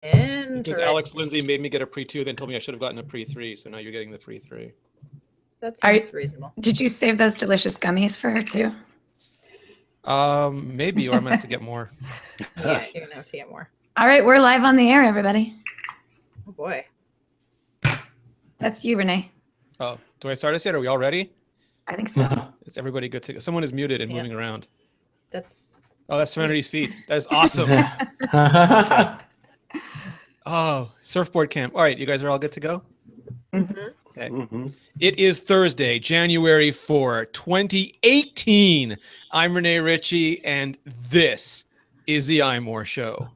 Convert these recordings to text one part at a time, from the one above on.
Because Alex Interesting. Lindsay made me get a pre-2, then told me I should have gotten a pre-3, so now you're getting the pre-3. That seems reasonable. Did you save those delicious gummies for her too? Maybe, or I'm gonna have to get more. Yeah, you're gonna have to get more. All right, we're live on the air, everybody. Oh boy. That's you, Renee. Oh, do I start us yet? Are we all ready? I think so. Is everybody good to go? Someone is muted and moving around. That's Serenity's feet. That is awesome. Oh, surfboard camp. All right, you guys are all good to go? Mm-hmm. Okay. Mm-hmm. It is Thursday, January 4, 2018. I'm Renee Ritchie, and this is the iMore Show.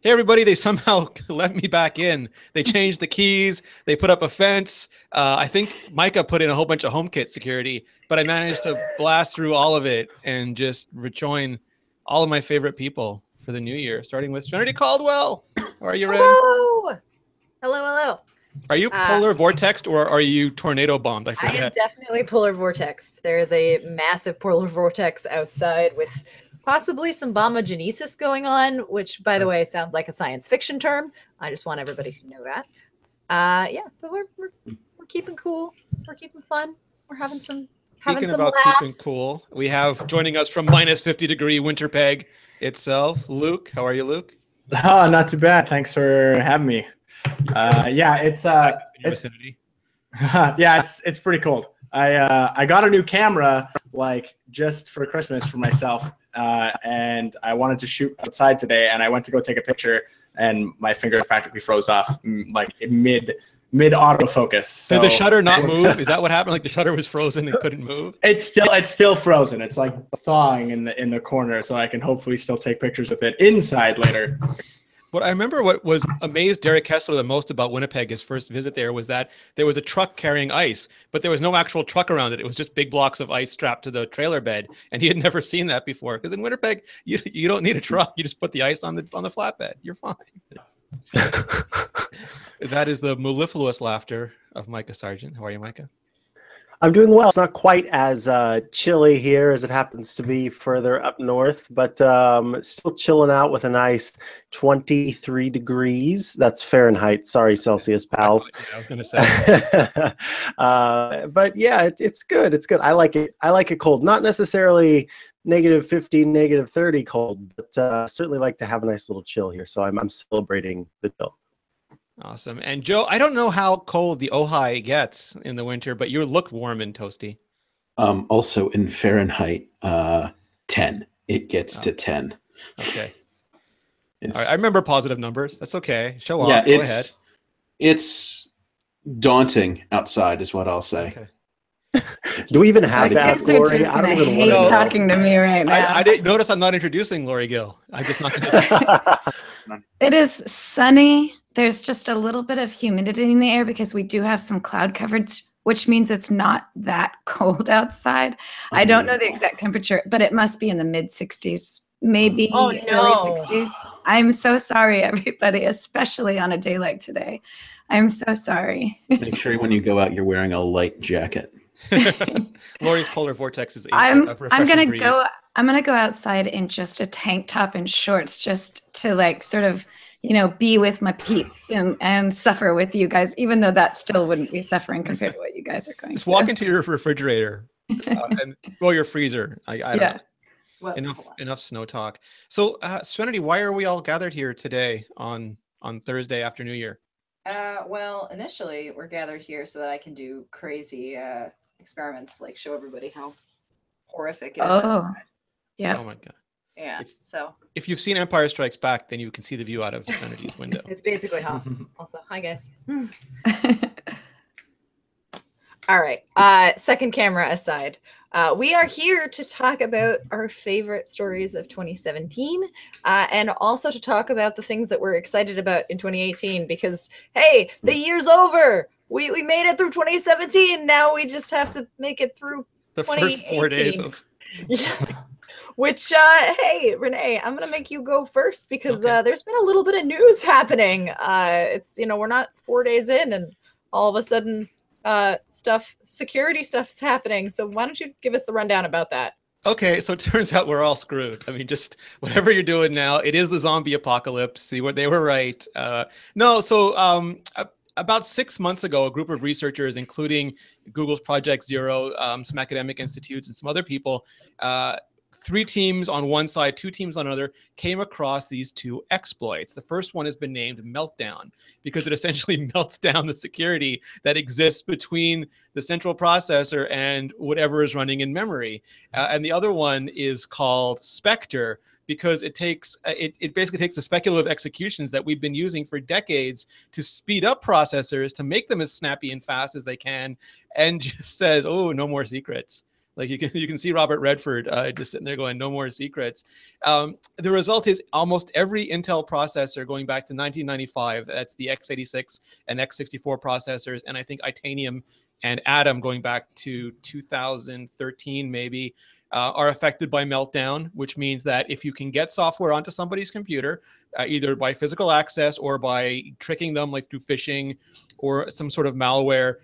Hey, everybody, they somehow let me back in. They changed the keys. They put up a fence. I think Micah put in a whole bunch of HomeKit security, but I managed to blast through all of it and just rejoin all of my favorite people for the new year, starting with Trinity Caldwell. How are you, Ren? Hello. Hello. Are you polar vortexed or are you tornado bombed? I forget. I am definitely polar vortexed. There is a massive polar vortex outside with possibly some bombogenesis going on, which, by the way, sounds like a science fiction term. I just want everybody to know that. Yeah, but we're keeping cool. We're keeping fun. We're having some Speaking some about laughs. keeping cool, we have joining us from minus 50-degree Winterpeg itself, Luke. How are you, Luke? Oh, not too bad. Thanks for having me. Yeah, it's it's pretty cold. I got a new camera like just for Christmas for myself, and I wanted to shoot outside today, and I went to go take a picture, and my fingers practically froze off like mid autofocus. So, did the shutter not move? Is that what happened? Like the shutter was frozen and couldn't move? It's still frozen. It's like thawing in the corner, so I can hopefully still take pictures with it inside later. But I remember what was amazed Derek Kessler the most about Winnipeg, his first visit there, was that there was a truck carrying ice, but there was no actual truck around it. It was just big blocks of ice strapped to the trailer bed, and he had never seen that before. Because in Winnipeg, you don't need a truck; you just put the ice on the flatbed. You're fine. That is the mellifluous laughter of Micah Sargent. How are you, Micah? I'm doing well. It's not quite as chilly here as it happens to be further up north, but still chilling out with a nice 23 degrees. That's Fahrenheit. Sorry, Celsius pals. I was going to say. But yeah, it's good. It's good. I like it. I like it cold. Not necessarily negative 50, negative 30 cold, but certainly like to have a nice little chill here. So I'm celebrating the chill. Awesome. And Joe, I don't know how cold the Ojai gets in the winter, but you look warm and toasty. Also in Fahrenheit, 10. It gets to 10. Okay. All right, I remember positive numbers. That's okay. Show off. Yeah, Go ahead. It's daunting outside is what I'll say. Okay. Do we even have that, guys are just gonna hate talking to me right now. I didn't notice I'm not introducing Lori Gill. I'm just not. It is sunny. There's just a little bit of humidity in the air because we do have some cloud coverage, which means it's not that cold outside. I don't know the exact temperature, but it must be in the mid 60s, maybe early 60s. I'm so sorry, everybody, especially on a day like today. I'm so sorry. Make sure when you go out, you're wearing a light jacket. Lori's polar vortex is. I'm gonna go outside in just a tank top and shorts, just to like sort of, be with my peeps and suffer with you guys, even though that still wouldn't be suffering compared to what you guys are going Just through. walk into your refrigerator and your freezer. I don't know. Enough snow talk. So, Serenity, why are we all gathered here today on Thursday after New Year? Well, initially we're gathered here so that I can do crazy experiments, like show everybody how horrific it is. Oh, yeah. Oh my God. Yeah. So if you've seen Empire Strikes Back, then you can see the view out of Serenity's window. It's basically Hoth. Also, hi guys. All right. Second camera aside, we are here to talk about our favorite stories of 2017, and also to talk about the things that we're excited about in 2018. Because hey, the year's over. We made it through 2017. Now we just have to make it through the first 4 days of. Which, hey, Renee, I'm going to make you go first because there's been a little bit of news happening. It's, we're not 4 days in and all of a sudden security stuff is happening. So why don't you give us the rundown about that? Okay, so it turns out we're all screwed. I mean, just whatever you're doing now, it is the zombie apocalypse. See what they were right. No, so about 6 months ago, a group of researchers, including Google's Project Zero, some academic institutes, and some other people, 3 teams on one side, 2 teams on another, came across these 2 exploits. The first one has been named Meltdown because it essentially melts down the security that exists between the central processor and whatever is running in memory. And the other one is called Spectre because it takes it basically takes the speculative executions that we've been using for decades to speed up processors to make them as snappy and fast as they can, and just says, "Oh, no more secrets." Like you can see Robert Redford just sitting there going, "No more secrets." The result is almost every Intel processor going back to 1995. That's the x86 and x64 processors, and I think Itanium and Atom going back to 2013 maybe, are affected by Meltdown, which means that if you can get software onto somebody's computer, either by physical access or by tricking them like through phishing or some sort of malware,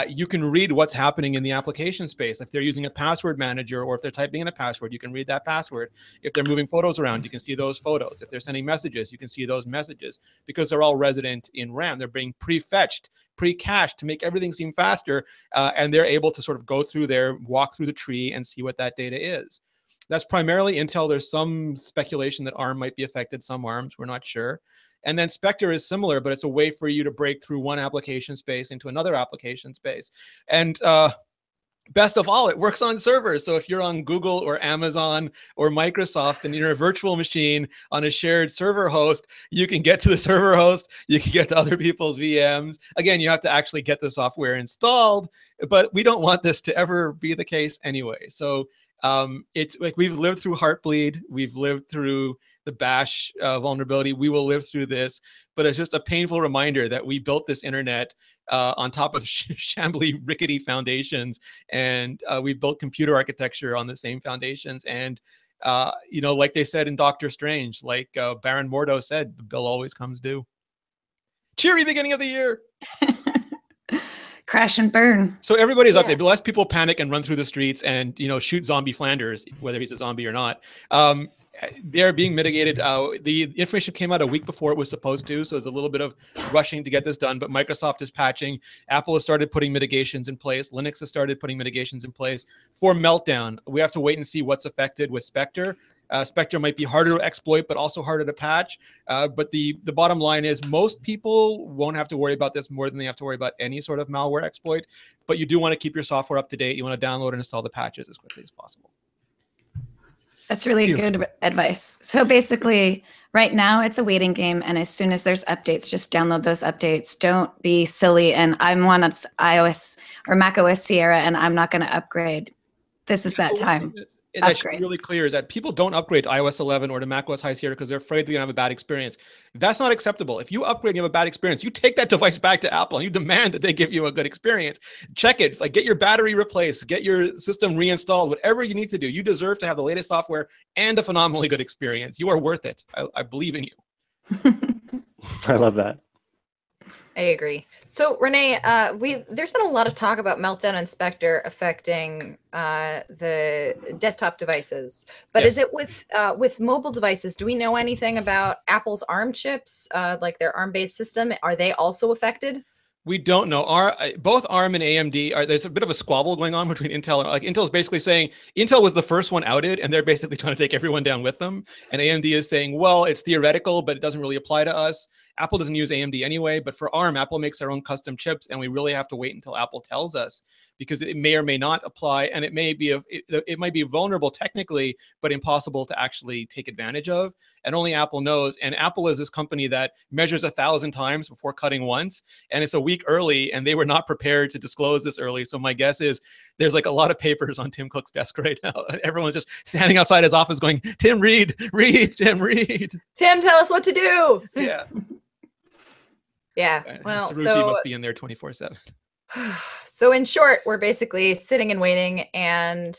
you can read what's happening in the application space. If they're using a password manager or if they're typing in a password, you can read that password. If they're moving photos around, you can see those photos. If they're sending messages, you can see those messages because they're all resident in RAM. They're being pre-fetched, pre-cached to make everything seem faster, and they're able to sort of go through there, walk through the tree, and see what that data is. That's primarily Intel. There's some speculation that ARM might be affected, some ARMs, we're not sure. And then Spectre is similar, but it's a way for you to break through one application space into another application space. And best of all, it works on servers. So if you're on Google or Amazon or Microsoft and you're a virtual machine on a shared server host, you can get to the server host, you can get to other people's VMs. Again, you have to actually get the software installed, but we don't want this to ever be the case anyway. So it's like we've lived through Heartbleed, we've lived through the Bash vulnerability, we will live through this, but it's just a painful reminder that we built this internet on top of shambly, rickety foundations, and we built computer architecture on the same foundations. And you know, like they said in Doctor Strange, like Baron Mordo said, the bill always comes due. Cheery beginning of the year. Crash and burn. So everybody's up there, but less people panic and run through the streets and, you know, shoot zombie Flanders, whether he's a zombie or not. They're being mitigated. The information came out a week before it was supposed to, so there's a little bit of rushing to get this done, but Microsoft is patching. Apple has started putting mitigations in place. Linux has started putting mitigations in place. For Meltdown, we have to wait and see what's affected with Spectre. Spectre might be harder to exploit, but also harder to patch. But the bottom line is most people won't have to worry about this more than they have to worry about any sort of malware exploit. But you do want to keep your software up to date. You want to download and install the patches as quickly as possible. That's really good advice. So basically, right now it's a waiting game, and as soon as there's updates, just download those updates. Don't be silly. And I'm on iOS or Mac OS Sierra, and I'm not going to upgrade. This is that time. That should be really clear is that people don't upgrade to iOS 11 or to Mac OS High Sierra because they're afraid they're going to have a bad experience. That's not acceptable. If you upgrade and you have a bad experience, you take that device back to Apple and you demand that they give you a good experience. Check it. Like, get your battery replaced, get your system reinstalled, whatever you need to do. You deserve to have the latest software and a phenomenally good experience. You are worth it. I believe in you. I love that. I agree. So Renee, there's been a lot of talk about Meltdown and Spectre affecting the desktop devices, but is it with mobile devices? Do we know anything about Apple's ARM chips, like their ARM-based system? Are they also affected? We don't know. Both ARM and AMD there's a bit of a squabble going on between Intel and Intel's basically saying Intel was the first one outed and they're basically trying to take everyone down with them. And AMD is saying, well, it's theoretical, but it doesn't really apply to us. Apple doesn't use AMD anyway, but for ARM, Apple makes their own custom chips, and we really have to wait until Apple tells us because it may or may not apply, and it might be vulnerable technically, but impossible to actually take advantage of, and only Apple knows. And Apple is this company that measures 1,000 times before cutting once, and it's a week early, and they were not prepared to disclose this early. So my guess is there's like a lot of papers on Tim Cook's desk right now. Everyone's just standing outside his office going, Tim, read, Tim, read. Tim, tell us what to do. Yeah. Yeah, well, Saruji must be in there 24/7. So in short, we're basically sitting and waiting. And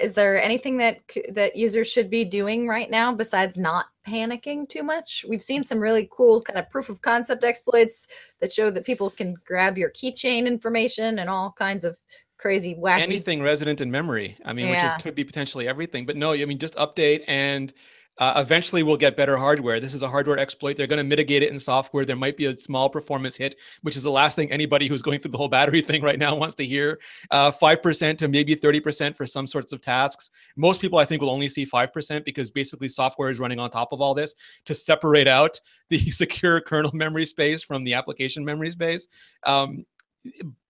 is there anything that users should be doing right now besides not panicking too much? We've seen some really cool kind of proof of concept exploits that show that people can grab your keychain information and all kinds of crazy, wacky. Anything resident in memory. I mean, Yeah. could be potentially everything. But no, I mean, just update and eventually we'll get better hardware. This is a hardware exploit. They're going to mitigate it in software. There might be a small performance hit, which is the last thing anybody who's going through the whole battery thing right now wants to hear. 5% to maybe 30% for some sorts of tasks. Most people, I think, will only see 5% because basically software is running on top of all this to separate out the secure kernel memory space from the application memory space.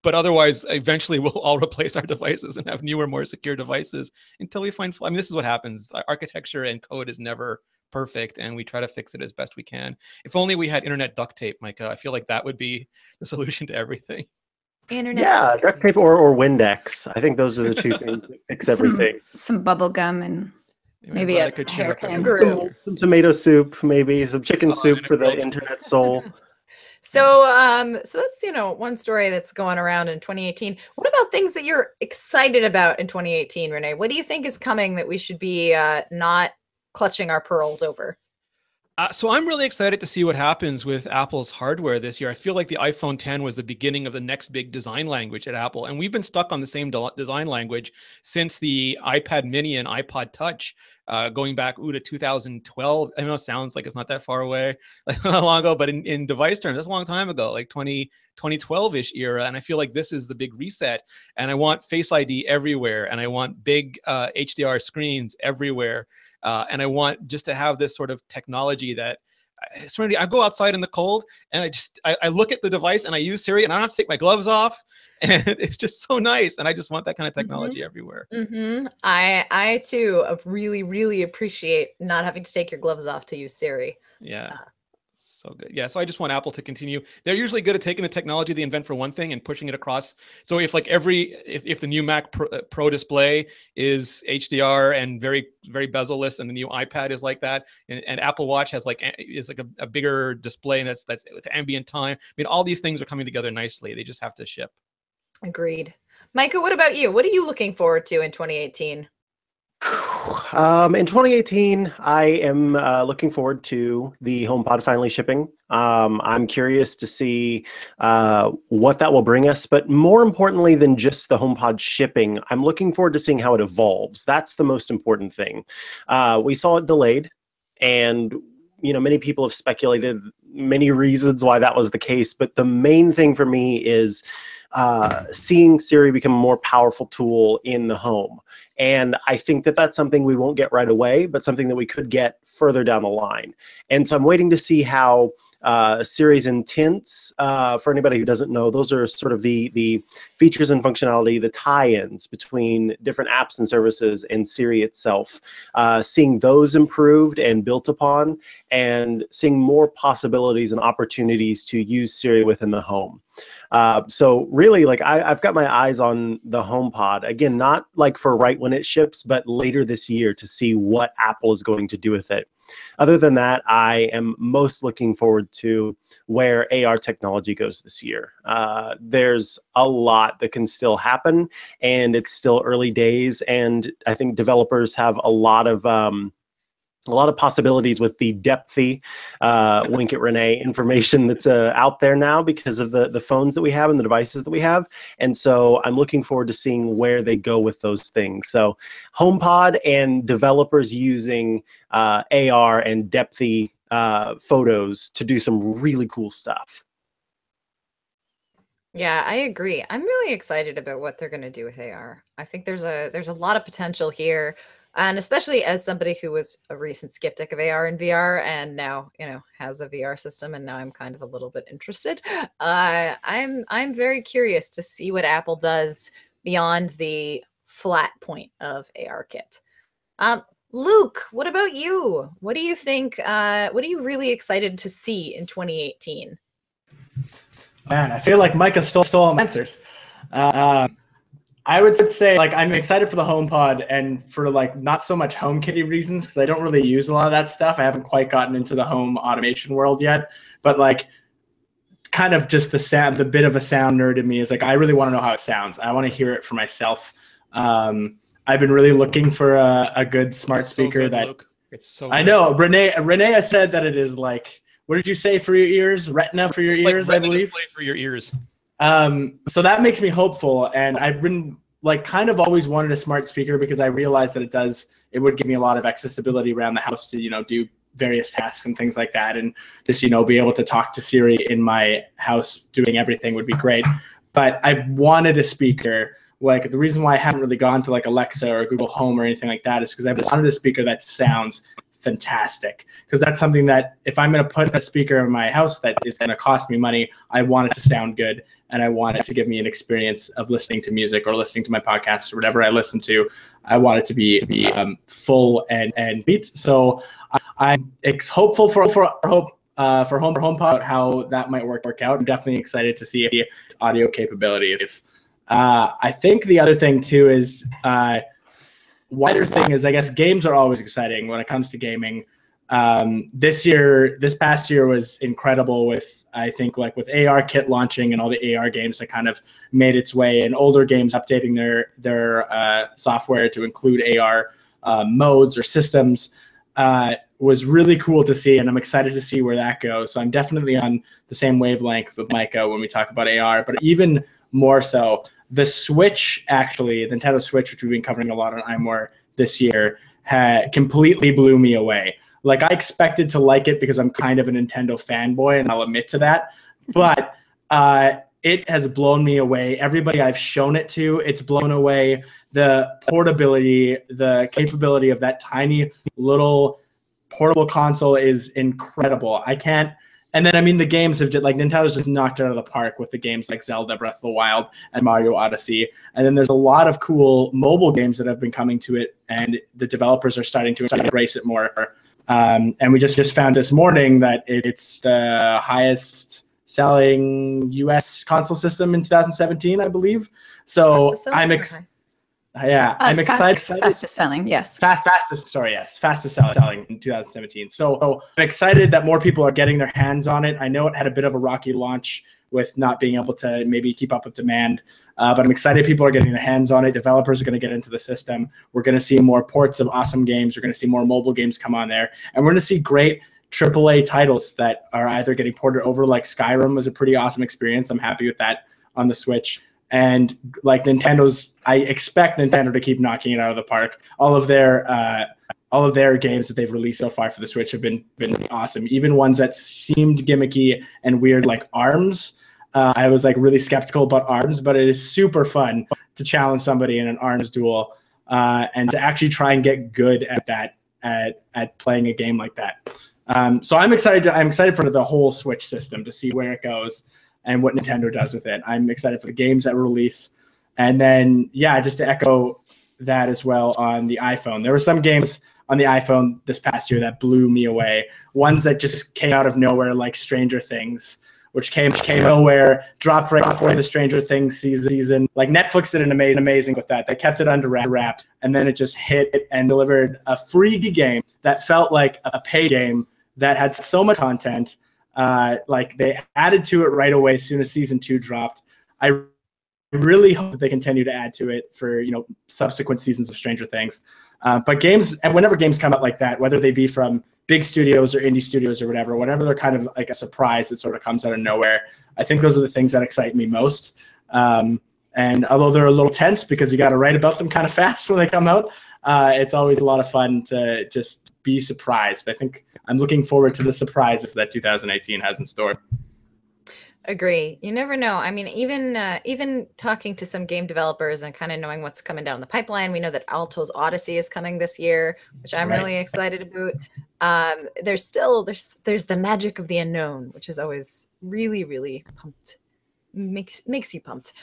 But otherwise, eventually we'll all replace our devices and have newer, more secure devices until we find, I mean, this is what happens. Architecture and code is never perfect, and we try to fix it as best we can. If only we had internet duct tape, Micah. I feel like that would be the solution to everything. Internet duct tape or Windex. I think those are the two things that fix everything. Some bubble gum and maybe a hairpin. Some tomato soup, maybe some chicken soup for the internet soul. So that's, one story that's going around in 2018. What about things that you're excited about in 2018, Renee? What do you think is coming that we should be not clutching our pearls over? So I'm really excited to see what happens with Apple's hardware this year. I feel like the iPhone 10 was the beginning of the next big design language at Apple. And we've been stuck on the same design language since the iPad mini and iPod Touch, going back to 2012. I know it sounds like it's not that far away, like not long ago, but in device terms, that's a long time ago, like 2012-ish era. And I feel like this is the big reset. And I want Face ID everywhere. And I want big HDR screens everywhere. And I want just to have this sort of technology that I go outside in the cold and I look at the device and I use Siri and I don't have to take my gloves off, and it's just so nice. And I just want that kind of technology everywhere. I too really, really appreciate not having to take your gloves off to use Siri. Yeah. So good. Yeah. So I just want Apple to continue. They're usually good at taking the technology they invent for one thing and pushing it across. So if like if the new Mac Pro display is HDR and very, very bezel-less, and the new iPad is like that, and Apple Watch is like a bigger display, and that's with ambient time. I mean, all these things are coming together nicely. They just have to ship. Agreed. Micah, what about you? What are you looking forward to in 2018? In 2018, I am looking forward to the HomePod finally shipping. I'm curious to see what that will bring us, but more importantly than just the HomePod shipping, I'm looking forward to seeing how it evolves. That's the most important thing. We saw it delayed, and many people have speculated many reasons why that was the case, but the main thing for me is seeing Siri become a more powerful tool in the home. And I think that that's something we won't get right away, but something that we could get further down the line. And so I'm waiting to see how Siri's intents, for anybody who doesn't know, those are sort of the features and functionality, the tie-ins between different apps and services and Siri itself, seeing those improved and built upon, and seeing more possibilities and opportunities to use Siri within the home. So really, like I've got my eyes on the HomePod, again, not like for right when it ships, but later this year to see what Apple is going to do with it. Other than that, I am most looking forward to where AR technology goes this year. There's a lot that can still happen, and it's still early days, and I think developers have a lot of possibilities with the depthy, wink at Renee, information that's out there now because of the phones that we have and the devices that we have. And so I'm looking forward to seeing where they go with those things. So HomePod and developers using AR and depthy photos to do some really cool stuff. Yeah, I agree. I'm really excited about what they're going to do with AR. I think there's a lot of potential here. And especially as somebody who was a recent skeptic of AR and VR, and now has a VR system, and now I'm kind of a little bit interested. I'm very curious to see what Apple does beyond the flat point of ARKit. Luke, what about you? What do you think? What are you really excited to see in 2018? Man, I feel like Micah stole all my answers. I would say, like, I'm excited for the HomePod, and for like not so much HomeKitty reasons, because I don't really use a lot of that stuff. I haven't quite gotten into the home automation world yet, but like kind of just the sound, the bit of a sound nerd in me is like, I really want to know how it sounds. I want to hear it for myself. I've been really looking for a good smart speaker. So good, Luke. It's so good. I know. Renee said that it is like, what did you say for your ears? Retina for your ears, like I believe. Display for your ears. So that makes me hopeful, and I've been like kind of always wanted a smart speaker because I realized that it would give me a lot of accessibility around the house to, do various tasks and things like that, and just, be able to talk to Siri in my house doing everything would be great. But I've wanted a speaker. Like, the reason why I haven't really gone to like Alexa or Google Home or anything like that is because I've wanted a speaker that sounds fantastic, because that's something that if I'm going to put a speaker in my house that is going to cost me money, I want it to sound good, and I want it to give me an experience of listening to music or listening to my podcasts or whatever I listen to. I want it to be full and beats. So I'm hopeful for HomePod, how that might work out. I'm definitely excited to see its audio capabilities. I think the other thing too is wider thing is, I guess, games are always exciting when it comes to gaming. This past year was incredible with, I think, like with AR Kit launching and all the AR games that kind of made its way, and older games updating their software to include AR modes or systems. Was really cool to see, and I'm excited to see where that goes. So I'm definitely on the same wavelength with Micah when we talk about AR, but even more so, the Switch, actually, the Nintendo Switch, which we've been covering a lot on iMore this year, completely blew me away. Like, I expected to like it because I'm kind of a Nintendo fanboy, and I'll admit to that. But it has blown me away. Everybody I've shown it to, it's blown away. The portability, the capability of that tiny little portable console is incredible. And then, I mean, the games have like Nintendo's just knocked it out of the park with the games like Zelda Breath of the Wild and Mario Odyssey. And then there's a lot of cool mobile games that have been coming to it, and the developers are starting to embrace it more. And we just found this morning that it's the highest selling US console system in 2017, I believe. So I'm excited. Fastest selling, yes. Fastest selling in 2017. So I'm excited that more people are getting their hands on it. I know it had a bit of a rocky launch with not being able to maybe keep up with demand, but I'm excited people are getting their hands on it. Developers are going to get into the system. We're going to see more ports of awesome games. We're going to see more mobile games come on there, and we're going to see great AAA titles that are either getting ported over, like Skyrim was a pretty awesome experience. I'm happy with that on the Switch. And like I expect Nintendo to keep knocking it out of the park. All of their games that they've released so far for the Switch have been awesome. Even ones that seemed gimmicky and weird, like ARMS. I was like really skeptical about ARMS, but it is super fun to challenge somebody in an ARMS duel, and to actually try and get good at that, at playing a game like that. So I'm excited for the whole Switch system to see where it goes and what Nintendo does with it. I'm excited for the games that release. And then, yeah, just to echo that as well on the iPhone. There were some games on the iPhone this past year that blew me away. Ones that just came out of nowhere, like Stranger Things, which came nowhere, dropped right before the Stranger Things season. Like, Netflix did an amazing with that. They kept it under wraps, and then it just hit and delivered a free game that felt like a pay game that had so much content. Like, they added to it right away as soon as season 2 dropped. I really hope that they continue to add to it for, subsequent seasons of Stranger Things. But games, and whenever games come out like that, whether they be from big studios or indie studios or whatever they're kind of like a surprise that sort of comes out of nowhere, I think those are the things that excite me most. And although they're a little tense because you got to write about them kind of fast when they come out, it's always a lot of fun to just be surprised. I think I'm looking forward to the surprises that 2018 has in store. Agree. You never know. I mean, even talking to some game developers and kind of knowing what's coming down the pipeline, we know that Alto's Odyssey is coming this year, which I'm really excited about. There's the magic of the unknown, which is always really, really pumped. Makes you pumped.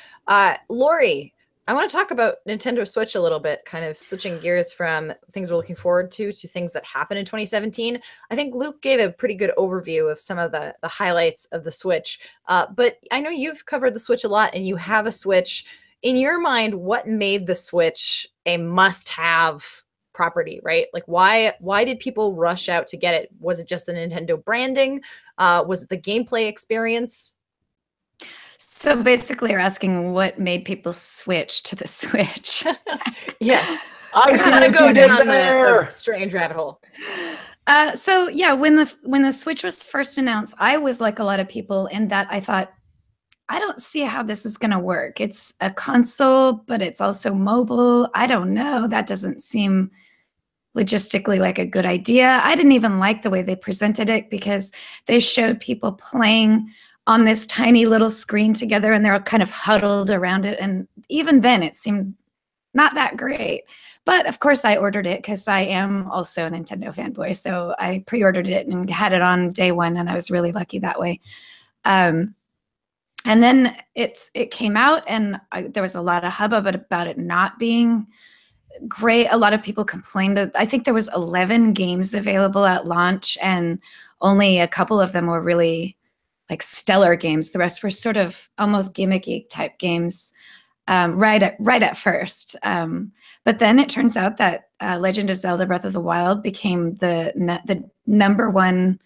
Lori, I want to talk about Nintendo Switch a little bit, kind of switching gears from things we're looking forward to things that happened in 2017. I think Luke gave a pretty good overview of some of the highlights of the Switch. But I know you've covered the Switch a lot, and you have a Switch. In your mind, what made the Switch a must-have property, right? Like, why did people rush out to get it? Was it just the Nintendo branding? Was it the gameplay experience? So basically, you're asking what made people switch to the Switch. Yes. I want to go down the strange rabbit hole. So yeah, when the Switch was first announced, I was like a lot of people in that I thought I don't see how this is going to work. It's a console, but it's also mobile. I don't know. That doesn't seem logistically like a good idea. I didn't even like the way they presented it because they showed people playing on this tiny little screen together and they're all kind of huddled around it. And even then it seemed not that great. But of course I ordered it because I am also a Nintendo fanboy. So I pre-ordered it and had it on day one, and I was really lucky that way. And then it came out, and there was a lot of hubbub about it not being great. A lot of people complained that I think there was 11 games available at launch, and only a couple of them were really like stellar games. The rest were sort of almost gimmicky type games right at first. But then it turns out that Legend of Zelda Breath of the Wild became the number one,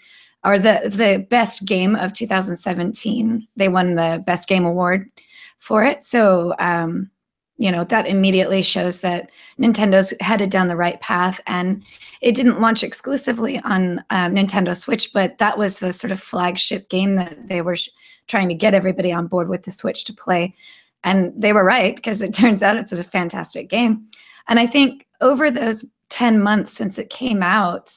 or the best game of 2017. They won the Best Game Award for it. So, that immediately shows that Nintendo's headed down the right path. And it didn't launch exclusively on Nintendo Switch, but that was the sort of flagship game that they were trying to get everybody on board with the Switch to play. And they were right, because it turns out it's a fantastic game. And I think over those 10 months since it came out,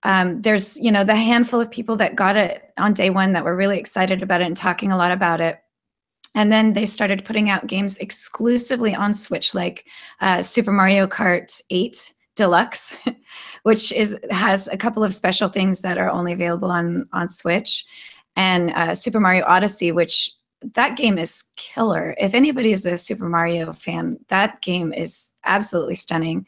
there's, the handful of people that got it on day one that were really excited about it and talking a lot about it. And then they started putting out games exclusively on Switch, like Super Mario Kart 8 Deluxe, which has a couple of special things that are only available on Switch, and Super Mario Odyssey, which that game is killer. If anybody is a Super Mario fan, that game is absolutely stunning.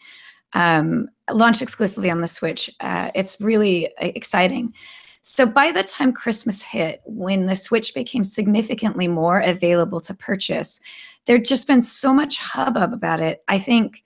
Launched exclusively on the Switch. It's really exciting. So by the time Christmas hit, when the Switch became significantly more available to purchase, there'd just been so much hubbub about it. I think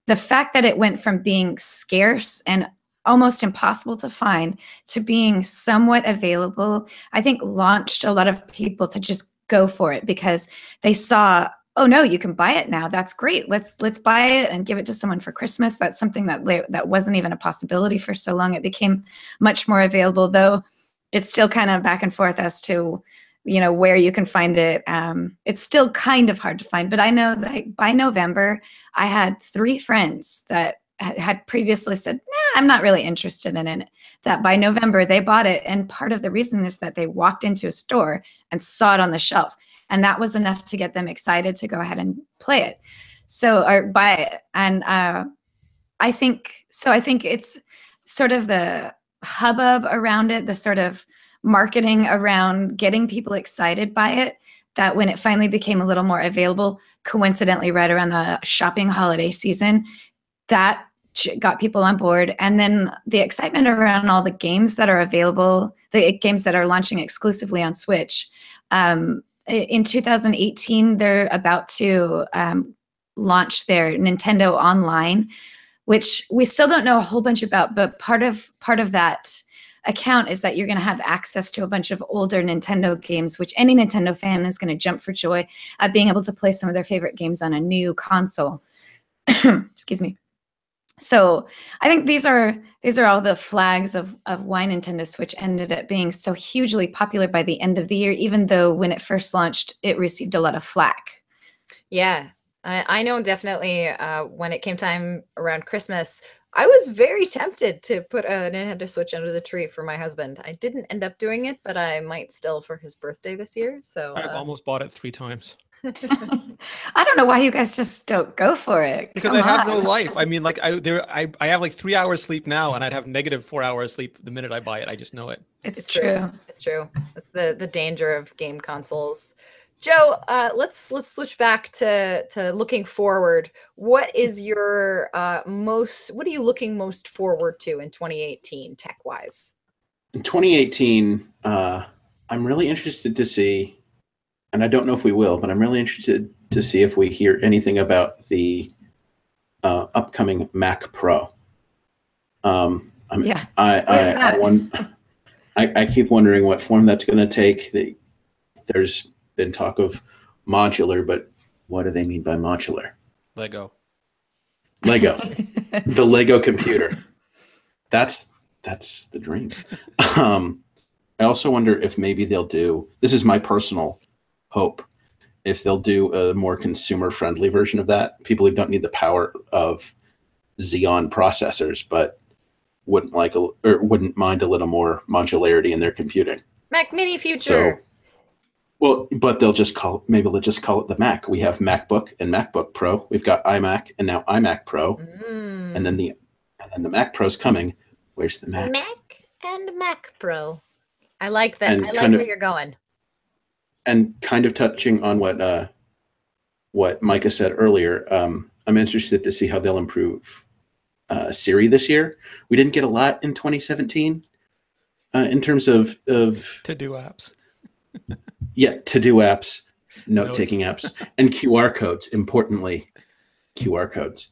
the fact that it went from being scarce and almost impossible to find to being somewhat available, I think launched a lot of people to just go for it, because they saw, oh no, you can buy it now. That's great. Let's buy it and give it to someone for Christmas. That's something that wasn't even a possibility for so long. It became much more available, though it's still kind of back and forth as to, where you can find it. It's still kind of hard to find, but I know that by November, I had 3 friends that had previously said, nah, I'm not really interested in it, that by November they bought it. And part of the reason is that they walked into a store and saw it on the shelf. And that was enough to get them excited to go ahead and play it. Or buy it. And I think it's sort of the hubbub around it, the sort of marketing around getting people excited by it, that when it finally became a little more available, coincidentally right around the shopping holiday season, that got people on board. And then the excitement around all the games that are available, the games that are launching exclusively on Switch. In 2018, they're about to launch their Nintendo Online, which we still don't know a whole bunch about, but part of that account is that you're going to have access to a bunch of older Nintendo games, which any Nintendo fan is going to jump for joy at being able to play some of their favorite games on a new console. Excuse me. So I think these are all the flags of why Nintendo Switch ended up being so hugely popular by the end of the year, even though when it first launched, it received a lot of flack. Yeah, I know definitely when it came time around Christmas, I was very tempted to put a Nintendo Switch under the tree for my husband. I didn't end up doing it, but I might still for his birthday this year. So I've almost bought it 3 times. I don't know why you guys just don't go for it. Because I have no life. I mean, like I have like 3 hours sleep now, and I'd have negative 4 hours sleep the minute I buy it. I just know it. It's true. It's true. It's the danger of game consoles. Joe, let's switch back to looking forward. What is your what are you looking most forward to in 2018 tech wise? In 2018, I'm really interested to see, and I don't know if we will, but I'm really interested to see if we hear anything about the upcoming Mac Pro. I keep wondering what form that's going to take. There's been talk of modular, but what do they mean by modular? Lego. The Lego computer. That's the dream. I also wonder if maybe they'll do, this is my personal hope if they'll do a more consumer-friendly version of that. People who don't need the power of Xeon processors, but wouldn't mind a little more modularity in their computing. Mac Mini future. Well, but they'll just call it the Mac. We have MacBook and MacBook Pro. We've got iMac and now iMac Pro, and then the Mac Pro's coming. Where's the Mac? Mac and Mac Pro. I like that. I like where you're going. And kind of touching on what Micah said earlier, I'm interested to see how they'll improve Siri this year. We didn't get a lot in 2017 in terms of to-do apps. Yeah, to-do apps, note-taking apps, and QR codes. Importantly, QR codes.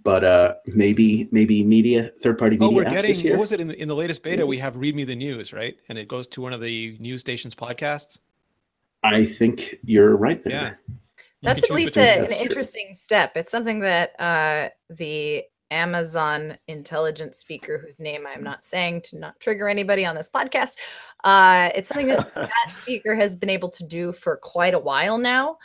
But maybe third-party media we're apps getting, this year. what was it in the latest beta? We have Read Me the News, right? And it goes to one of the news stations podcasts. I think you're right there. Yeah. That's at least an interesting step. It's something that the Amazon intelligent speaker, whose name I'm not saying to not trigger anybody on this podcast, it's something that that speaker has been able to do for quite a while now.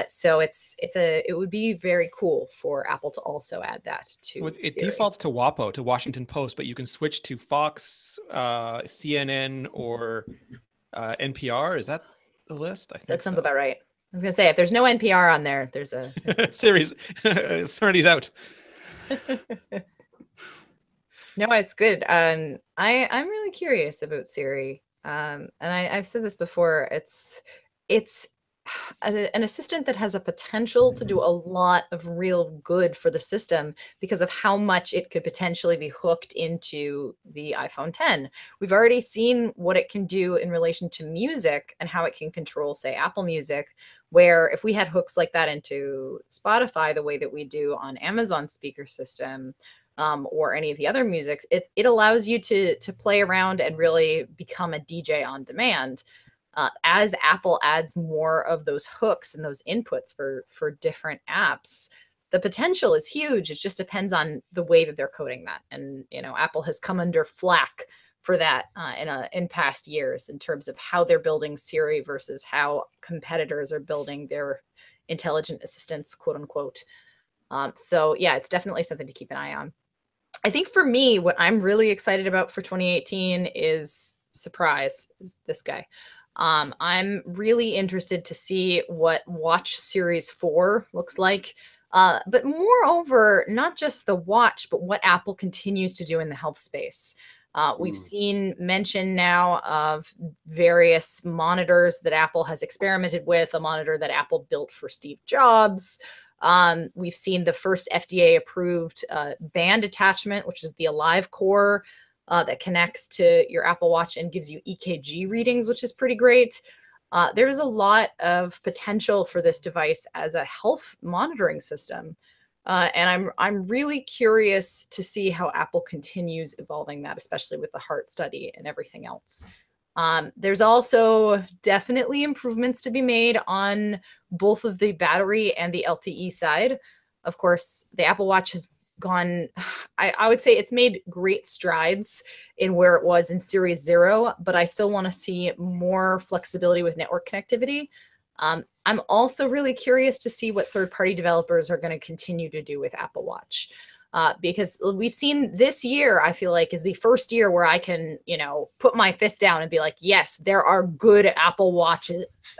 So it would be very cool for Apple to also add that to. So it defaults to WAPO, to Washington Post, but you can switch to Fox, CNN, or NPR. Is that the list? I think that sounds about right. I was gonna say, if there's no NPR on there, there's a series. Authority's out. No, it's good. I'm really curious about Siri. And I've said this before. It's an assistant that has a potential to do a lot of real good for the system because of how much it could potentially be hooked into the iPhone 10. We've already seen what it can do in relation to music and how it can control, say, Apple Music, where if we had hooks like that into Spotify the way that we do on Amazon speaker system, or any of the other musics, it allows you to play around and really become a DJ on demand. As Apple adds more of those hooks and those inputs for different apps, the potential is huge. It just depends on the way that they're coding that. And, Apple has come under flack for that in past years in terms of how they're building Siri versus how competitors are building their intelligent assistants, quote unquote. So yeah, it's definitely something to keep an eye on. I think for me, what I'm really excited about for 2018 is this guy. I'm really interested to see what Watch Series 4 looks like. But moreover, not just the watch, but what Apple continues to do in the health space. We've seen mention now of various monitors that Apple has experimented with, a monitor that Apple built for Steve Jobs. We've seen the first FDA-approved band attachment, which is the Alive Core, that connects to your Apple Watch and gives you EKG readings, which is pretty great. There's a lot of potential for this device as a health monitoring system. And I'm really curious to see how Apple continues evolving that, especially with the heart study and everything else. There's also definitely improvements to be made on both of the battery and the LTE side. Of course, the Apple Watch has gone, I would say it's made great strides in where it was in Series 0, but I still want to see more flexibility with network connectivity. I'm also really curious to see what third-party developers are going to continue to do with Apple Watch. Because we've seen this year, I feel like, is the first year where I can, put my fist down and be like, yes, there are good Apple Watch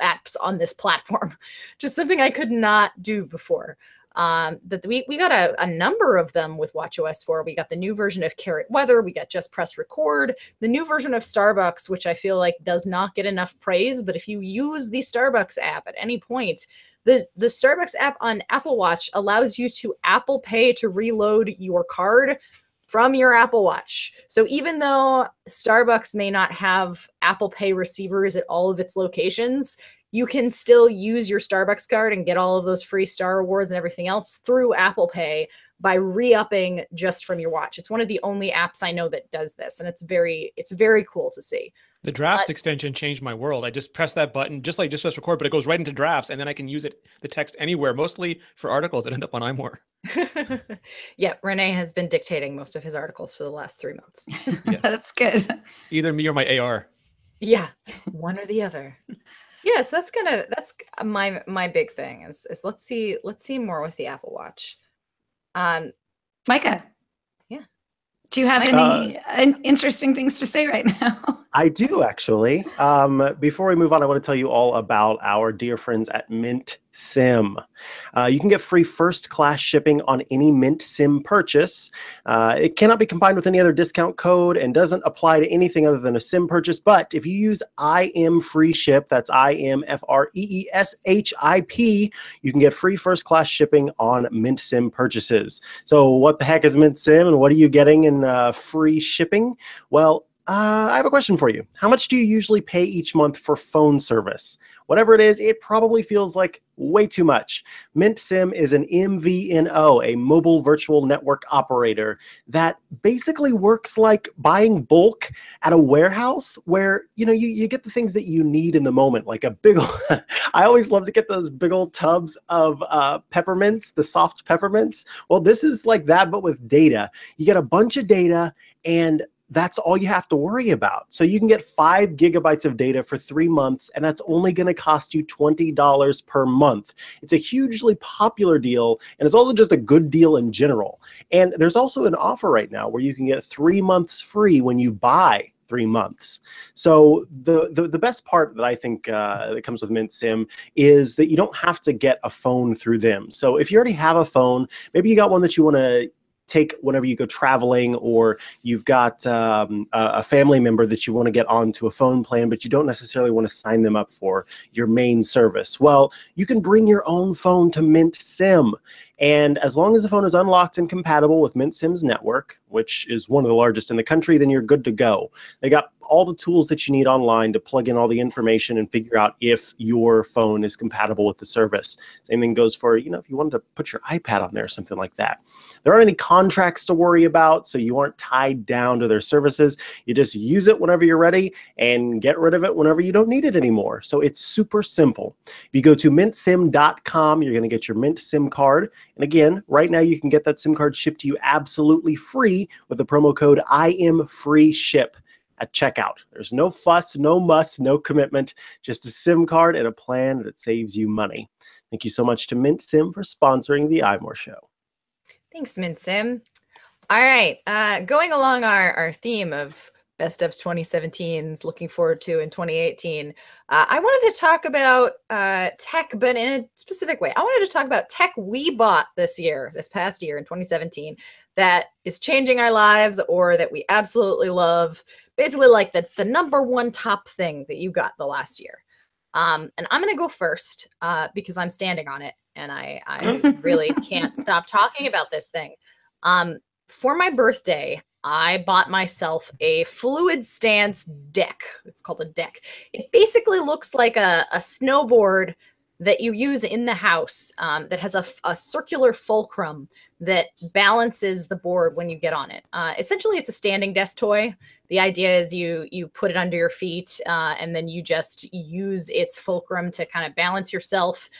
apps on this platform. Just something I could not do before. That we got a number of them with watchOS 4. We got the new version of Carrot Weather. We got Just Press Record. The new version of Starbucks, which I feel like does not get enough praise. But if you use the Starbucks app at any point, the Starbucks app on Apple Watch allows you to Apple Pay to reload your card from your Apple Watch. So even though Starbucks may not have Apple Pay receivers at all of its locations, you can still use your Starbucks card and get all of those free Star Rewards and everything else through Apple Pay by re-upping just from your watch. It's one of the only apps I know that does this, and it's very cool to see. The Drafts extension changed my world. I just press that button, just like Just Press Record, but it goes right into Drafts, and then I can use the text anywhere, mostly for articles that end up on iMore. Yeah, Renee has been dictating most of his articles for the last 3 months. Yes. That's good. Either me or my AR. Yeah, one or the other. Yeah, so that's my big thing is let's see more with the Apple Watch. Micah. Yeah. Do you have Micah. any interesting things to say right now? I do, actually. Before we move on, I want to tell you all about our dear friends at Mint Sim. You can get free first-class shipping on any Mint Sim purchase. It cannot be combined with any other discount code and doesn't apply to anything other than a Sim purchase. But if you use IM Free Ship, that's IMFREESHIP, you can get free first-class shipping on Mint Sim purchases. So what the heck is Mint Sim, and what are you getting in free shipping? Well, I have a question for you. How much do you usually pay each month for phone service? Whatever it is, it probably feels like way too much. Mint Sim is an MVNO, a mobile virtual network operator that basically works like buying bulk at a warehouse where, you get the things that you need in the moment, like a big old, I always love to get those big old tubs of peppermints, the soft peppermints. Well, this is like that, but with data. You get a bunch of data, and that's all you have to worry about. So you can get 5 gigabytes of data for 3 months, and that's only going to cost you $20 per month. It's a hugely popular deal, and it's also just a good deal in general. And there's also an offer right now where you can get 3 months free when you buy 3 months. So the best part that I think that comes with Mint Sim is that you don't have to get a phone through them. So if you already have a phone, maybe you got one that you want to take whenever you go traveling, or you've got a family member that you want to get onto a phone plan, but you don't necessarily want to sign them up for your main service. Well, you can bring your own phone to Mint Sim. And as long as the phone is unlocked and compatible with Mint Sim's network, which is one of the largest in the country, then you're good to go. They got all the tools that you need online to plug in all the information and figure out if your phone is compatible with the service. Same thing goes for, if you wanted to put your iPad on there or something like that. There aren't any contracts to worry about, so you aren't tied down to their services. You just use it whenever you're ready and get rid of it whenever you don't need it anymore. So it's super simple. If you go to mintsim.com, you're going to get your Mint Sim card. And again, right now you can get that SIM card shipped to you absolutely free with the promo code IMFreeShip at checkout. There's no fuss, no muss, no commitment, just a SIM card and a plan that saves you money. Thank you so much to Mint Sim for sponsoring the iMore Show. Thanks, Mint Sim. All right, going along our theme of Best ofs 2017's looking forward to in 2018. I wanted to talk about tech, but in a specific way. I wanted to talk about tech we bought this past year in 2017, that is changing our lives or that we absolutely love. Basically like the number one top thing that you got the last year. And I'm going to go first because I'm standing on it and I really can't stop talking about this thing. For my birthday, I bought myself a fluid stance deck. It's called a deck. It basically looks like a snowboard that you use in the house that has a circular fulcrum that balances the board when you get on it. Essentially, it's a standing desk toy. The idea is you put it under your feet and then you just use its fulcrum to kind of balance yourself.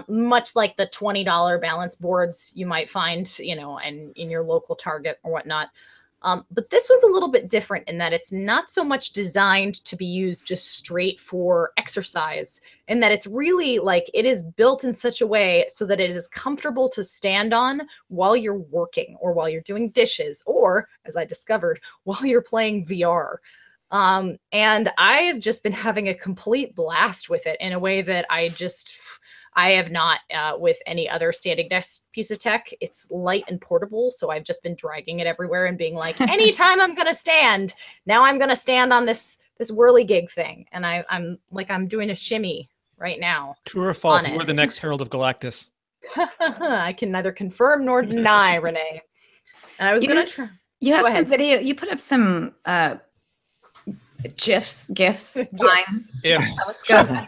Much like the $20 balance boards you might find, and in your local Target or whatnot. But this one's a little bit different in that it's not so much designed to be used just straight for exercise, in that it's really like it is built in such a way so that it is comfortable to stand on while you're working or while you're doing dishes or, as I discovered, while you're playing VR. And I have just been having a complete blast with it in a way that I have not with any other standing desk piece of tech. It's light and portable, so I've just been dragging it everywhere and being like, anytime I'm gonna stand, now I'm gonna stand on this whirligig thing, and I'm doing a shimmy right now. True or false? You are the next Herald of Galactus. I can neither confirm nor deny, Renee. And I was gonna try. You have some video. You put up some GIFs.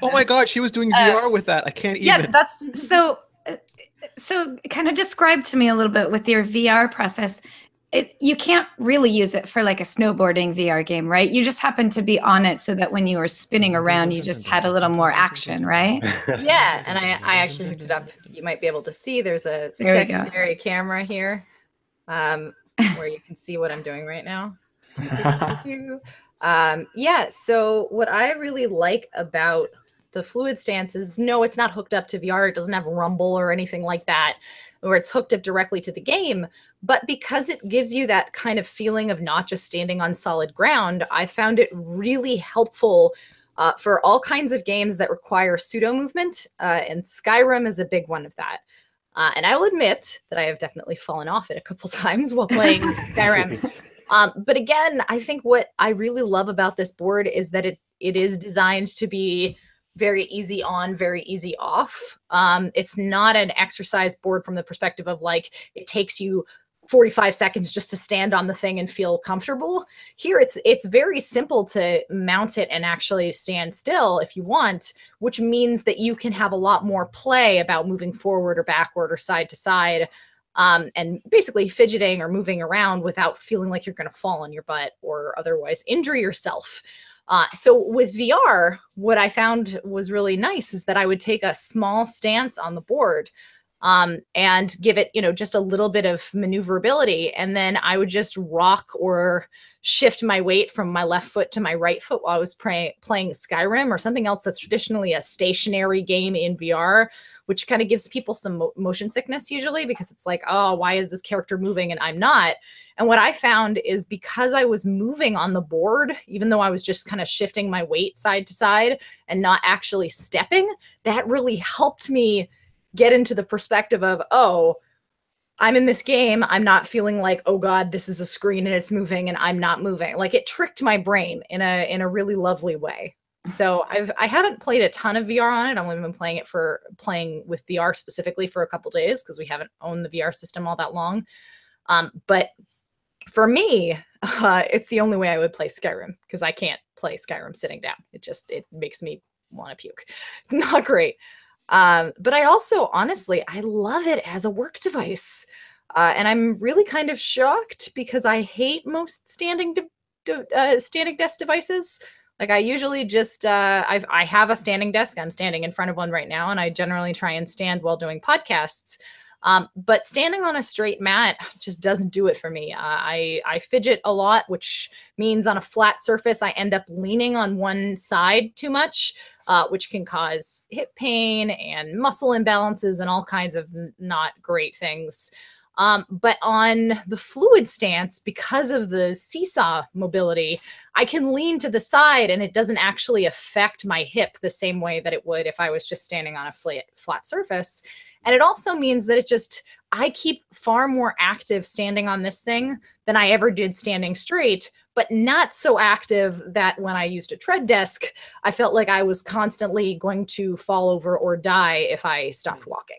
Oh my God, she was doing VR with that. I can't even. Yeah, that's so kind of describe to me a little bit with your VR process. You can't really use it for like a snowboarding VR game, right? You just happen to be on it so that when you were spinning around, you just had a little more action, right? Yeah, and I actually hooked it up. You might be able to see there's a secondary camera here where you can see what I'm doing right now. Yeah, so what I really like about the Fluid Stance is, no, it's not hooked up to VR. It doesn't have rumble or anything like that, or it's hooked up directly to the game. But because it gives you that kind of feeling of not just standing on solid ground, I found it really helpful for all kinds of games that require pseudo movement, and Skyrim is a big one of that. And I will admit that I have definitely fallen off it a couple times while playing Skyrim. But again, I think what I really love about this board is that it is designed to be very easy on, very easy off. It's not an exercise board from the perspective of like, it takes you 45 seconds just to stand on the thing and feel comfortable. Here, it's very simple to mount it and actually stand still if you want, which means that you can have a lot more play about moving forward or backward or side to side, and basically fidgeting or moving around without feeling like you're going to fall on your butt or otherwise injure yourself. So with VR, what I found was really nice is that I would take a small stance on the board, and give it, just a little bit of maneuverability. And then I would just rock or shift my weight from my left foot to my right foot while I was playing Skyrim or something else that's traditionally a stationary game in VR, which kind of gives people some motion sickness usually, because it's like, oh, why is this character moving and I'm not? And what I found is because I was moving on the board, even though I was just kind of shifting my weight side to side and not actually stepping, that really helped me get into the perspective of, oh, I'm in this game. I'm not feeling like, oh God, this is a screen and it's moving and I'm not moving. Like, it tricked my brain in a really lovely way. So I haven't played a ton of VR on it. I've only been playing with VR specifically for a couple days because we haven't owned the VR system all that long. But for me, it's the only way I would play Skyrim, because I can't play Skyrim sitting down. It makes me want to puke. It's not great. But I also, honestly, I love it as a work device. And I'm really kind of shocked because I hate most standing desk devices. Like, I usually just, I have a standing desk. I'm standing in front of one right now, and I generally try and stand while doing podcasts. But standing on a straight mat just doesn't do it for me. I fidget a lot, which means on a flat surface, I end up leaning on one side too much, which can cause hip pain and muscle imbalances and all kinds of not great things. But on the Fluid Stance, because of the seesaw mobility, I can lean to the side and it doesn't actually affect my hip the same way that it would if I was just standing on a flat surface. And it also means that I keep far more active standing on this thing than I ever did standing straight, but not so active that when I used a tread desk, I felt like I was constantly going to fall over or die if I stopped walking.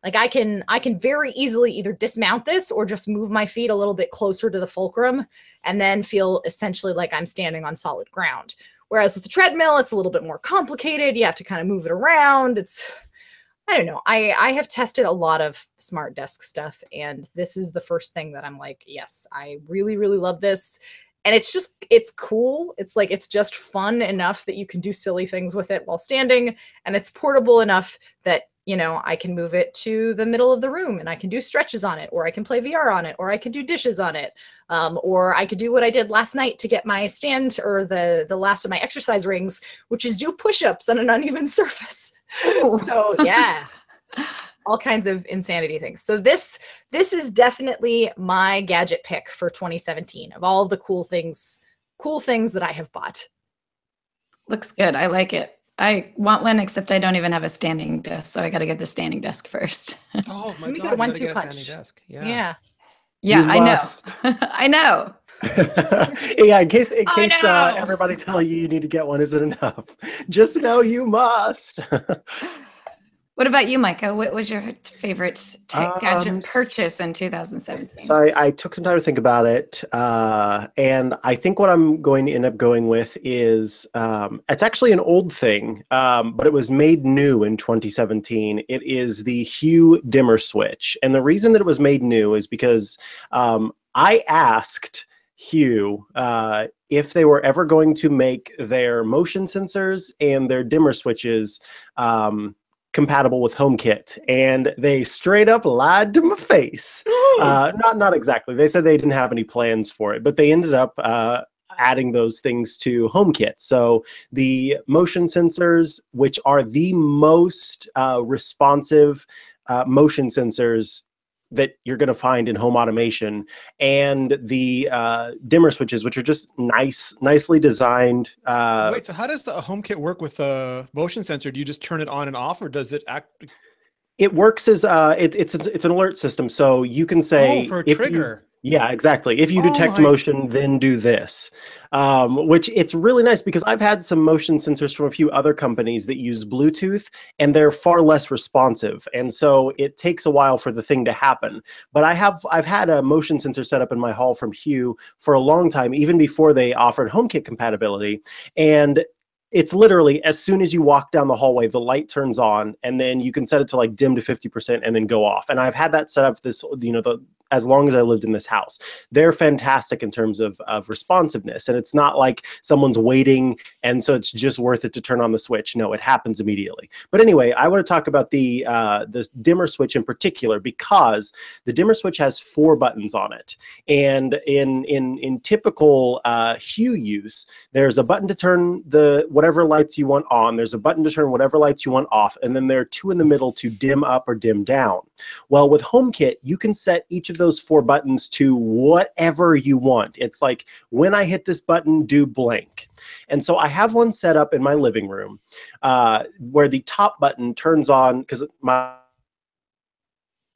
Like, I can very easily either dismount this or just move my feet a little bit closer to the fulcrum and then feel essentially like I'm standing on solid ground. Whereas with the treadmill, it's a little bit more complicated. You have to kind of move it around. I don't know. I have tested a lot of smart desk stuff, and this is the first thing that I'm like, yes, I really, really love this. And it's cool. It's just fun enough that you can do silly things with it while standing, and it's portable enough that, I can move it to the middle of the room and I can do stretches on it, or I can play VR on it, or I can do dishes on it. Or I could do what I did last night to get my stand, or the last of my exercise rings, which is do push-ups on an uneven surface. Ooh. So yeah, all kinds of insanity things. So this is definitely my gadget pick for 2017 of all of the cool things that I have bought. Looks good. I like it. I want one, except I don't even have a standing desk, so I got to get the standing desk first. Oh my God! Got 1-2 punch. Desk. Yeah. I know. I know. Yeah, in case everybody telling you need to get one isn't enough, just know you must. What about you, Micah? What was your favorite gadget purchase in 2017? So I took some time to think about it, and I think what I'm going to end up going with is it's actually an old thing, but it was made new in 2017. It is the Hue dimmer switch, and the reason that it was made new is because I asked Hue if they were ever going to make their motion sensors and their dimmer switches compatible with HomeKit, and they straight up lied to my face. Not exactly. They said they didn't have any plans for it, but they ended up adding those things to HomeKit. So the motion sensors, which are the most responsive motion sensors that you're going to find in home automation, and the dimmer switches, which are just nicely designed. Wait, so how does the HomeKit work with the motion sensor? Do you just turn it on and off, or does it act? It works as it's an alert system, so you can say for a if trigger. Yeah, exactly. If you Oh detect my- motion, then do this. Which it's really nice because I've had some motion sensors from a few other companies that use Bluetooth, and they're far less responsive. And so it takes a while for the thing to happen. But I've had a motion sensor set up in my hall from Hue for a long time, even before they offered HomeKit compatibility. And it's literally as soon as you walk down the hallway, the light turns on, and then you can set it to like dim to 50% and then go off. And I've had that set up as long as I lived in this house. They're fantastic in terms of responsiveness. And it's not like someone's waiting and so it's just worth it to turn on the switch. No, it happens immediately. But anyway, I want to talk about the dimmer switch in particular, because the dimmer switch has 4 buttons on it. And in typical Hue use, there's a button to turn whatever lights you want on, there's a button to turn whatever lights you want off, and then there are 2 in the middle to dim up or dim down. Well, with HomeKit, you can set each of those 4 buttons to whatever you want. It's like, when I hit this button, do blank. And so I have one set up in my living room where the top button turns on, because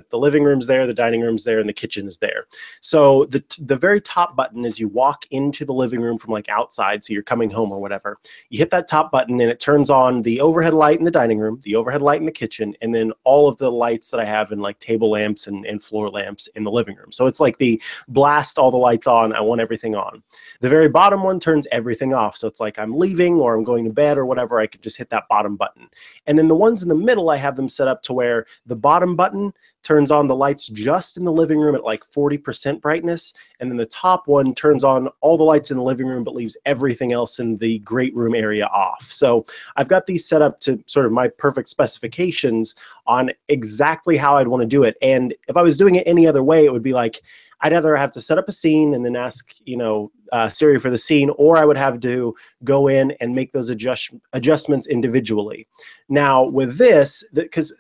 the living room's there, the dining room's there, and the kitchen is there. So the very top button, as you walk into the living room from like outside, so you're coming home or whatever, you hit that top button and it turns on the overhead light in the dining room, the overhead light in the kitchen, and then all of the lights that I have in like table lamps and floor lamps in the living room. So it's like the blast all the lights on, I want everything on. The very bottom one turns everything off. So it's like I'm leaving or I'm going to bed or whatever, I could just hit that bottom button. And then the ones in the middle, I have them set up to where the bottom button turns on the lights just in the living room at like 40% brightness, and then the top one turns on all the lights in the living room but leaves everything else in the great room area off. So I've got these set up to sort of my perfect specifications on exactly how I'd want to do it. And if I was doing it any other way, it would be like, I'd either have to set up a scene and then ask, Siri for the scene, or I would have to go in and make those adjustments individually. Now with this, because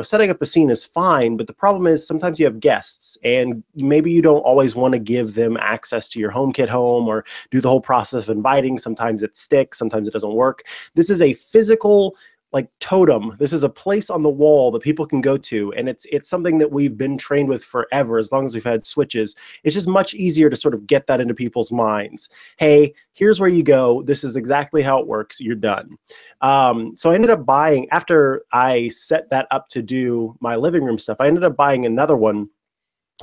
setting up a scene is fine, but the problem is sometimes you have guests and maybe you don't always want to give them access to your HomeKit home or do the whole process of inviting. Sometimes it sticks, sometimes it doesn't work. This is a physical like totem. This is a place on the wall that people can go to, and it's something that we've been trained with forever, as long as we've had switches. It's just much easier to sort of get that into people's minds. Hey, here's where you go. This is exactly how it works. You're done. So I ended up buying, after I set that up to do my living room stuff, I ended up buying another one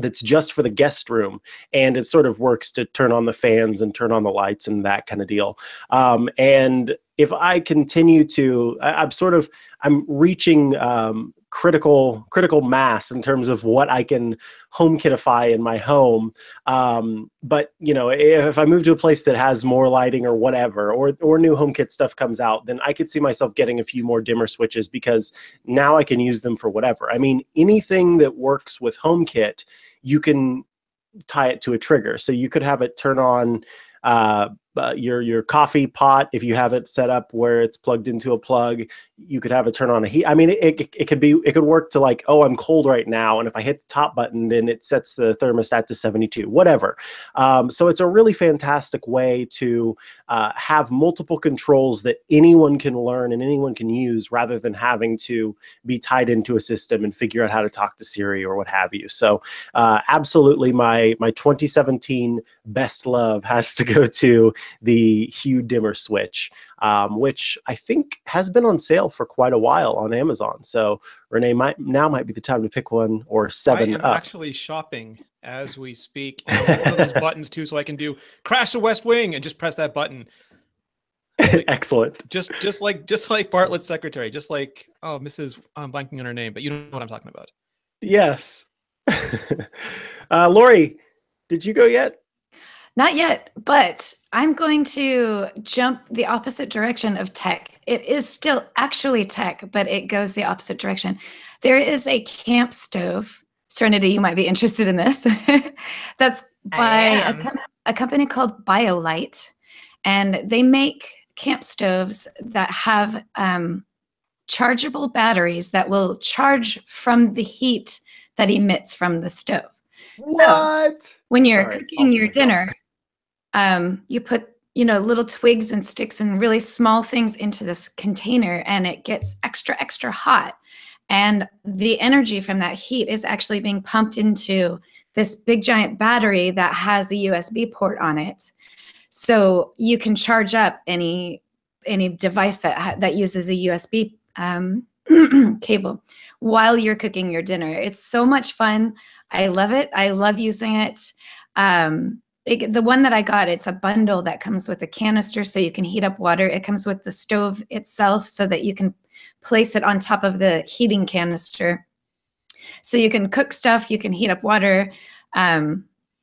that's just for the guest room, and it sort of works to turn on the fans and turn on the lights and that kind of deal. And if I continue to, I'm reaching critical mass in terms of what I can HomeKitify in my home. But if I move to a place that has more lighting or whatever, or new HomeKit stuff comes out, then I could see myself getting a few more dimmer switches, because now I can use them for whatever. I mean, anything that works with HomeKit, you can tie it to a trigger. So you could have it turn on your coffee pot. If you have it set up where it's plugged into a plug, you could have it turn on a heat. I mean, it could work to like, oh, I'm cold right now, and if I hit the top button, then it sets the thermostat to 72, whatever. So it's a really fantastic way to have multiple controls that anyone can learn and anyone can use, rather than having to be tied into a system and figure out how to talk to Siri or what have you. So absolutely, my 2017 best love has to go to the Hue dimmer switch, which I think has been on sale for quite a while on Amazon. So Renee, might be the time to pick one, or 7 I am up. actually shopping as we speak. And one of those buttons too, so I can do Crash the West Wing and just press that button. Like, Excellent. Just like Bartlett's secretary, just like, oh, Mrs. I'm blanking on her name, but you know what I'm talking about. Yes. Lori, did you go yet? Not yet, but I'm going to jump the opposite direction of tech. It is still actually tech, but it goes the opposite direction. There is a camp stove. Serenity, you might be interested in this. That's by a company called BioLite. and they make camp stoves that have chargeable batteries that will charge from the heat that emits from the stove. What? So when you're Sorry. cooking your my God. dinner, you put little twigs and sticks and really small things into this container, and it gets extra hot. And the energy from that heat is actually being pumped into this big giant battery that has a USB port on it. So you can charge up any device that uses a USB cable while you're cooking your dinner. It's so much fun. I love it. I love using it. The one that I got, it's a bundle that comes with a canister so you can heat up water. It comes with the stove itself so that you can place it on top of the heating canister. So you can cook stuff, you can heat up water.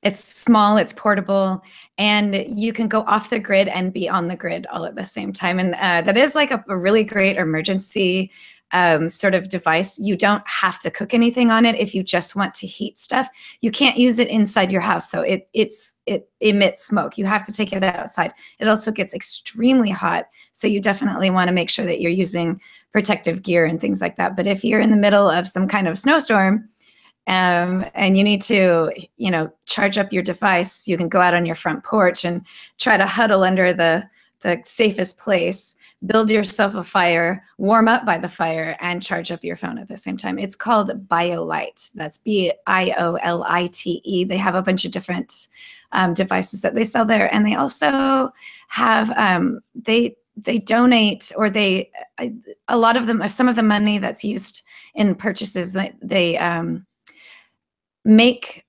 It's small, it's portable, and you can go off the grid and be on the grid all at the same time. And that is like a really great emergency sort of device. You don't have to cook anything on it if you just want to heat stuff. You can't use it inside your house, though. It emits smoke. You have to take it outside. It also gets extremely hot, so you definitely want to make sure that you're using protective gear and things like that. But if you're in the middle of some kind of snowstorm, and you need to, charge up your device, you can go out on your front porch and try to huddle under the safest place, build yourself a fire, warm up by the fire, and charge up your phone at the same time. It's called BioLite. That's BIOLITE. They have a bunch of different devices that they sell there. And they also have, they donate, or a lot of them, some of the money that's used in purchases, that they make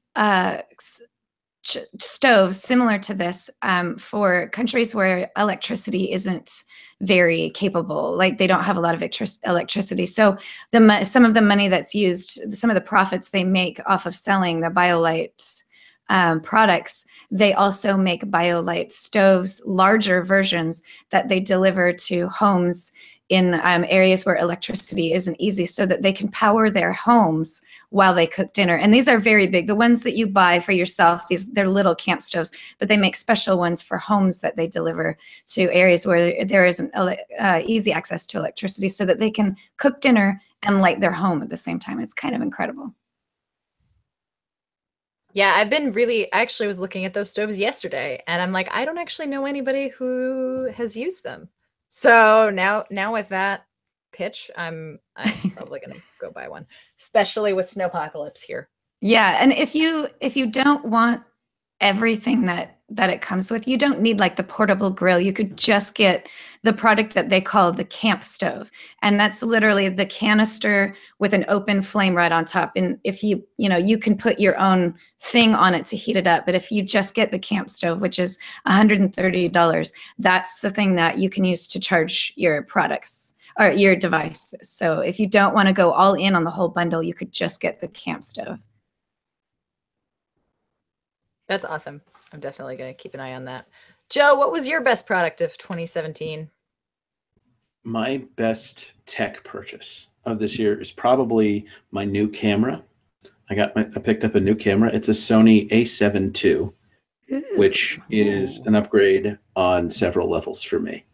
stoves similar to this for countries where electricity isn't very capable, like they don't have a lot of electricity. So some of the money that's used, some of the profits they make off of selling the BioLite products, they also make BioLite stoves, larger versions that they deliver to homes in areas where electricity isn't easy, so that they can power their homes while they cook dinner. And these are very big. The ones that you buy for yourself, they're little camp stoves, but they make special ones for homes that they deliver to areas where there isn't easy access to electricity, so that they can cook dinner and light their home at the same time. It's kind of incredible. Yeah, I actually was looking at those stoves yesterday, and I'm like, I don't actually know anybody who has used them. So now with that pitch, I'm probably gonna go buy one, especially with snowpocalypse here. Yeah, and if you don't want everything that it comes with, you don't need like the portable grill. You could just get the product that they call the camp stove, and that's literally the canister with an open flame right on top. And if you can put your own thing on it to heat it up, but if you just get the camp stove, which is $130, that's the thing that you can use to charge your products or your devices. So if you don't want to go all in on the whole bundle, you could just get the camp stove. That's awesome. I'm definitely going to keep an eye on that. Joe, what was your best product of 2017? My best tech purchase of this year is probably my new camera. I picked up a new camera. It's a Sony A7 II, which is an upgrade on several levels for me.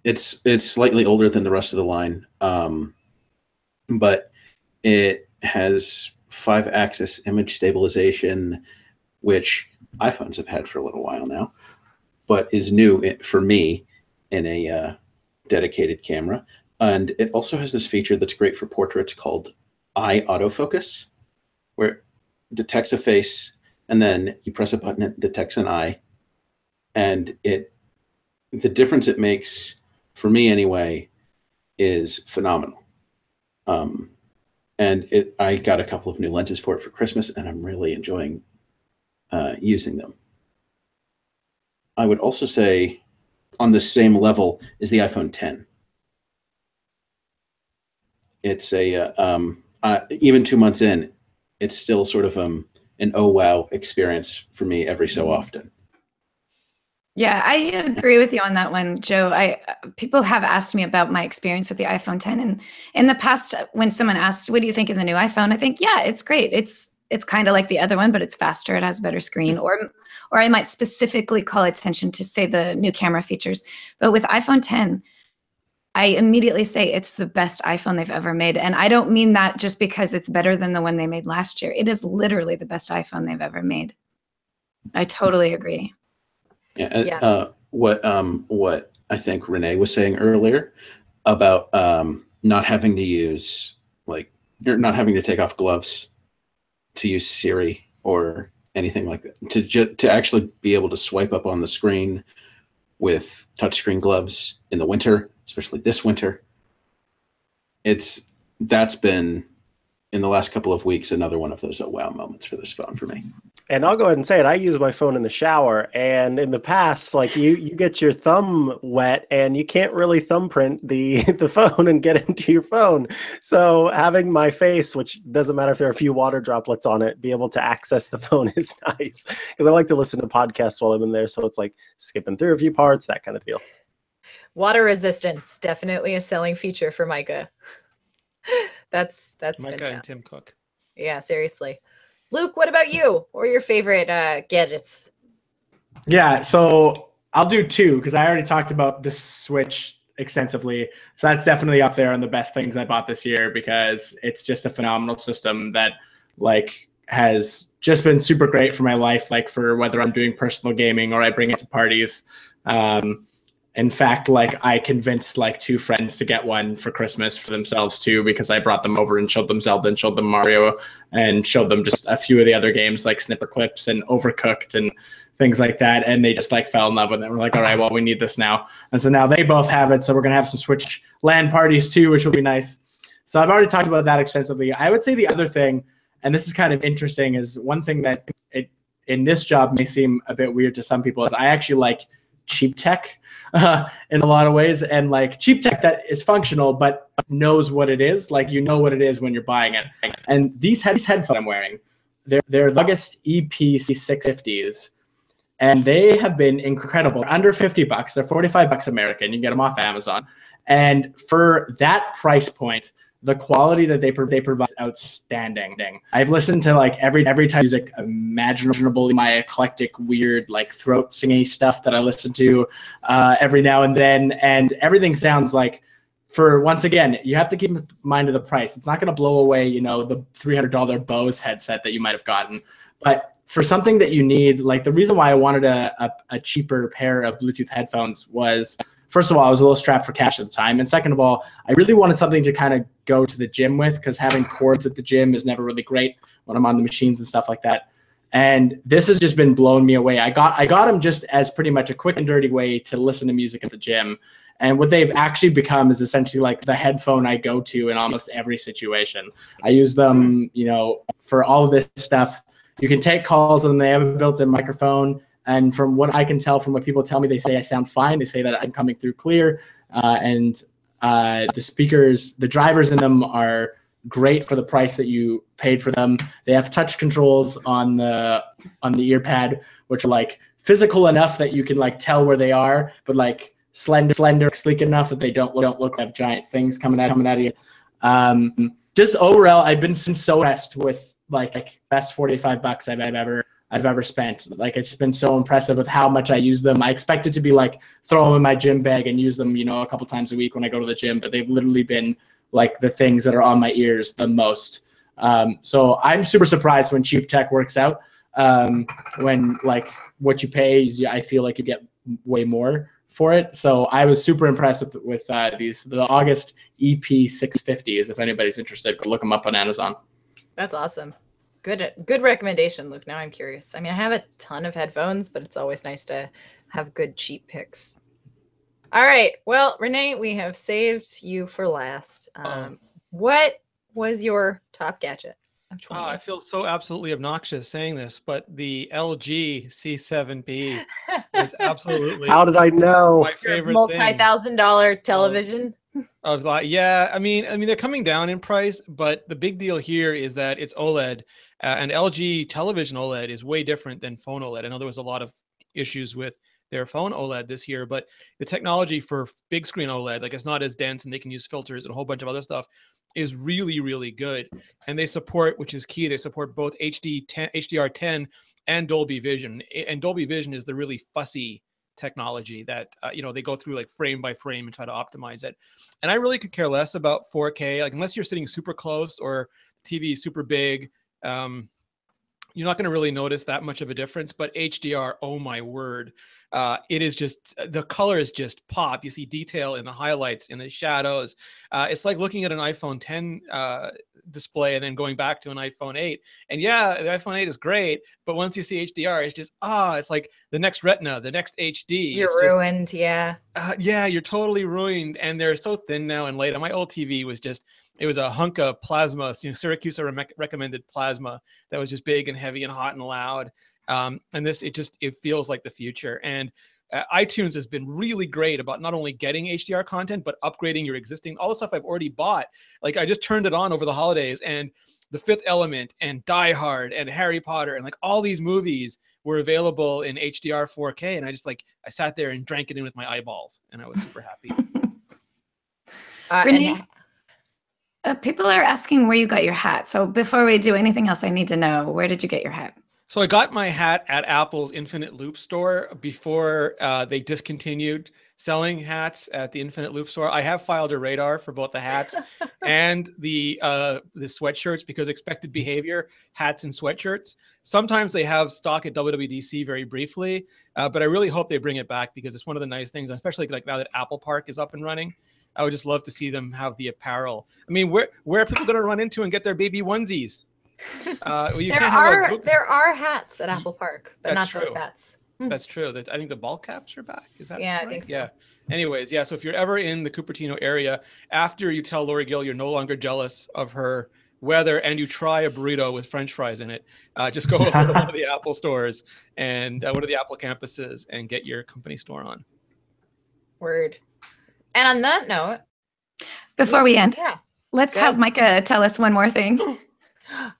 It's slightly older than the rest of the line, but it has 5-axis image stabilization, which iPhones have had for a little while now, but is new for me in a dedicated camera. And it also has this feature that's great for portraits called eye autofocus, where it detects a face, and then you press a button, it detects an eye. And the difference it makes, for me anyway, is phenomenal. And I got a couple of new lenses for it for Christmas, and I'm really enjoying using them. I would also say on the same level is the iPhone X. It's even 2 months in, it's still sort of an oh wow experience for me every so often. Yeah, I agree with you on that one, Joe. People have asked me about my experience with the iPhone X, and in the past, when someone asked, "What do you think of the new iPhone?" I think, yeah, it's great. It's it's kind of like the other one, but it's faster. It has a better screen. Or I might specifically call attention to, say, the new camera features. But with iPhone 10, I immediately say it's the best iPhone they've ever made. And I don't mean that just because it's better than the one they made last year. It is literally the best iPhone they've ever made. I totally agree. Yeah. What I think Renee was saying earlier about not having to use, like, you're not having to take off gloves to use Siri or anything like that, to actually be able to swipe up on the screen with touchscreen gloves in the winter, especially this winter. That's been, in the last couple of weeks, another one of those oh wow moments for this phone for me. And I'll go ahead and say it. I use my phone in the shower, and in the past, like you get your thumb wet, and you can't really thumbprint the phone and get into your phone. So having my face, which doesn't matter if there are a few water droplets on it, be able to access the phone is nice, because I like to listen to podcasts while I'm in there. So it's like skipping through a few parts, that kind of deal. Water resistance, definitely a selling feature for Micah. That's Micah fantastic. and Tim Cook. Yeah, seriously. Luke, what about you? What are your favorite gadgets? Yeah, so I'll do two because I already talked about the Switch extensively. So that's definitely up there on the best things I bought this year, because it's just a phenomenal system that, like, has just been super great for my life, like for whether I'm doing personal gaming or I bring it to parties. In fact, like, I convinced like 2 friends to get one for Christmas for themselves too, because I brought them over and showed them Zelda and showed them Mario and showed them just a few of the other games like Snipper Clips and Overcooked and things like that. And they just like fell in love with it. We're like, all right, well, we need this now. And so now they both have it. So we're going to have some Switch LAN parties too, which will be nice. So I've already talked about that extensively. I would say the other thing, and this is kind of interesting, is one thing that in this job may seem a bit weird to some people, is I actually like cheap tech in a lot of ways, and like cheap tech that is functional but knows what it is. Like, you know what it is when you're buying it. And these headphones I'm wearing, they're the August EP650s, and they have been incredible. They're under $50. They're $45 American. You can get them off Amazon. And for that price point, the quality that they provide is outstanding. I've listened to like every type of music imaginable, my eclectic, weird, like throat singing stuff that I listen to every now and then, and everything sounds like, for, once again, you have to keep in mind of the price. It's not going to blow away, you know, the $300 Bose headset that you might have gotten, but for something that you need, like, the reason why I wanted a cheaper pair of Bluetooth headphones was, first of all, I was a little strapped for cash at the time. And second of all, I really wanted something to kind of go to the gym with, because having cords at the gym is never really great when I'm on the machines and stuff like that. And this has just been blowing me away. I got them just as pretty much a quick and dirty way to listen to music at the gym. And what they've actually become is essentially like the headphone I go to in almost every situation. I use them, you know, for all of this stuff. You can take calls and they have a built-in microphone. And from what I can tell, from what people tell me, they say I sound fine. They say that I'm coming through clear. And the speakers, the drivers in them are great for the price that you paid for them. They have touch controls on the ear pad, which are like physical enough that you can like tell where they are, but like slender, sleek enough that they don't look like they have giant things coming out of you. Just overall, I've been so impressed with like best $45 I've ever spent. Like, it's been so impressive with how much I use them. I expect it to be like throw them in my gym bag and use them, you know, a couple times a week when I go to the gym, but they've literally been like the things that are on my ears the most. So I'm super surprised when cheap tech works out. When like what you pay is, I feel like you get way more for it. So I was super impressed with the August EP650s. If anybody's interested, go look them up on Amazon. That's awesome. Good recommendation, Luke. Now I'm curious. I mean, I have a ton of headphones, but it's always nice to have good cheap picks. All right. Well, Renee, we have saved you for last. What was your top gadget of 20? I feel so absolutely obnoxious saying this, but the LG C7B is absolutely. How did I know? My favorite multi-$1,000 television. Of like, yeah, I mean, they're coming down in price, but the big deal here is that it's OLED, and LG television OLED is way different than phone OLED. I know there was a lot of issues with their phone OLED this year, but the technology for big screen OLED, like, it's not as dense, and they can use filters and a whole bunch of other stuff. is really, really good. And they support, which is key, they support both HDR10 and Dolby Vision. And Dolby Vision is the really fussy technology that, they go through like frame by frame and try to optimize it. And I really could care less about 4K, like unless you're sitting super close or TV is super big. You're not going to really notice that much of a difference, but HDR, oh my word. It is just, the color is just pop. You see detail in the highlights, in the shadows. It's like looking at an iPhone 10 display and then going back to an iPhone 8. And yeah, the iPhone 8 is great, but once you see HDR, it's just, it's like the next Retina, the next HD. You're ruined, yeah. Yeah, you're totally ruined. And they're so thin now and light. My old TV was just, it was a hunk of plasma, Syracuse recommended plasma that was just big and heavy and hot and loud. And this, it feels like the future. And iTunes has been really great about not only getting HDR content, but upgrading your existing, all the stuff I've already bought. Like I just turned it on over the holidays and The Fifth Element and Die Hard and Harry Potter and like all these movies were available in HDR 4K. And I sat there and drank it in with my eyeballs and I was super happy. Renee, people are asking where you got your hat. So before we do anything else, I need to know, where did you get your hat? So I got my hat at Apple's Infinite Loop store before they discontinued selling hats at the Infinite Loop store. I have filed a radar for both the hats and the sweatshirts because expected behavior, hats and sweatshirts. Sometimes they have stock at WWDC very briefly, but I really hope they bring it back because it's one of the nice things, especially like now that Apple Park is up and running. I would just love to see them have the apparel. I mean, where are people going to run into and get their baby onesies? There are hats at Apple Park, but not those hats. That's true. I think the ball caps are back. Is that right? I think so. Yeah. Anyways, yeah. So if you're ever in the Cupertino area, after you tell Lori Gill you're no longer jealous of her weather and you try a burrito with French fries in it, just go over to one of the Apple stores and one of the Apple campuses and get your company store on. Word. And on that note, before we end, let's have Micah tell us one more thing.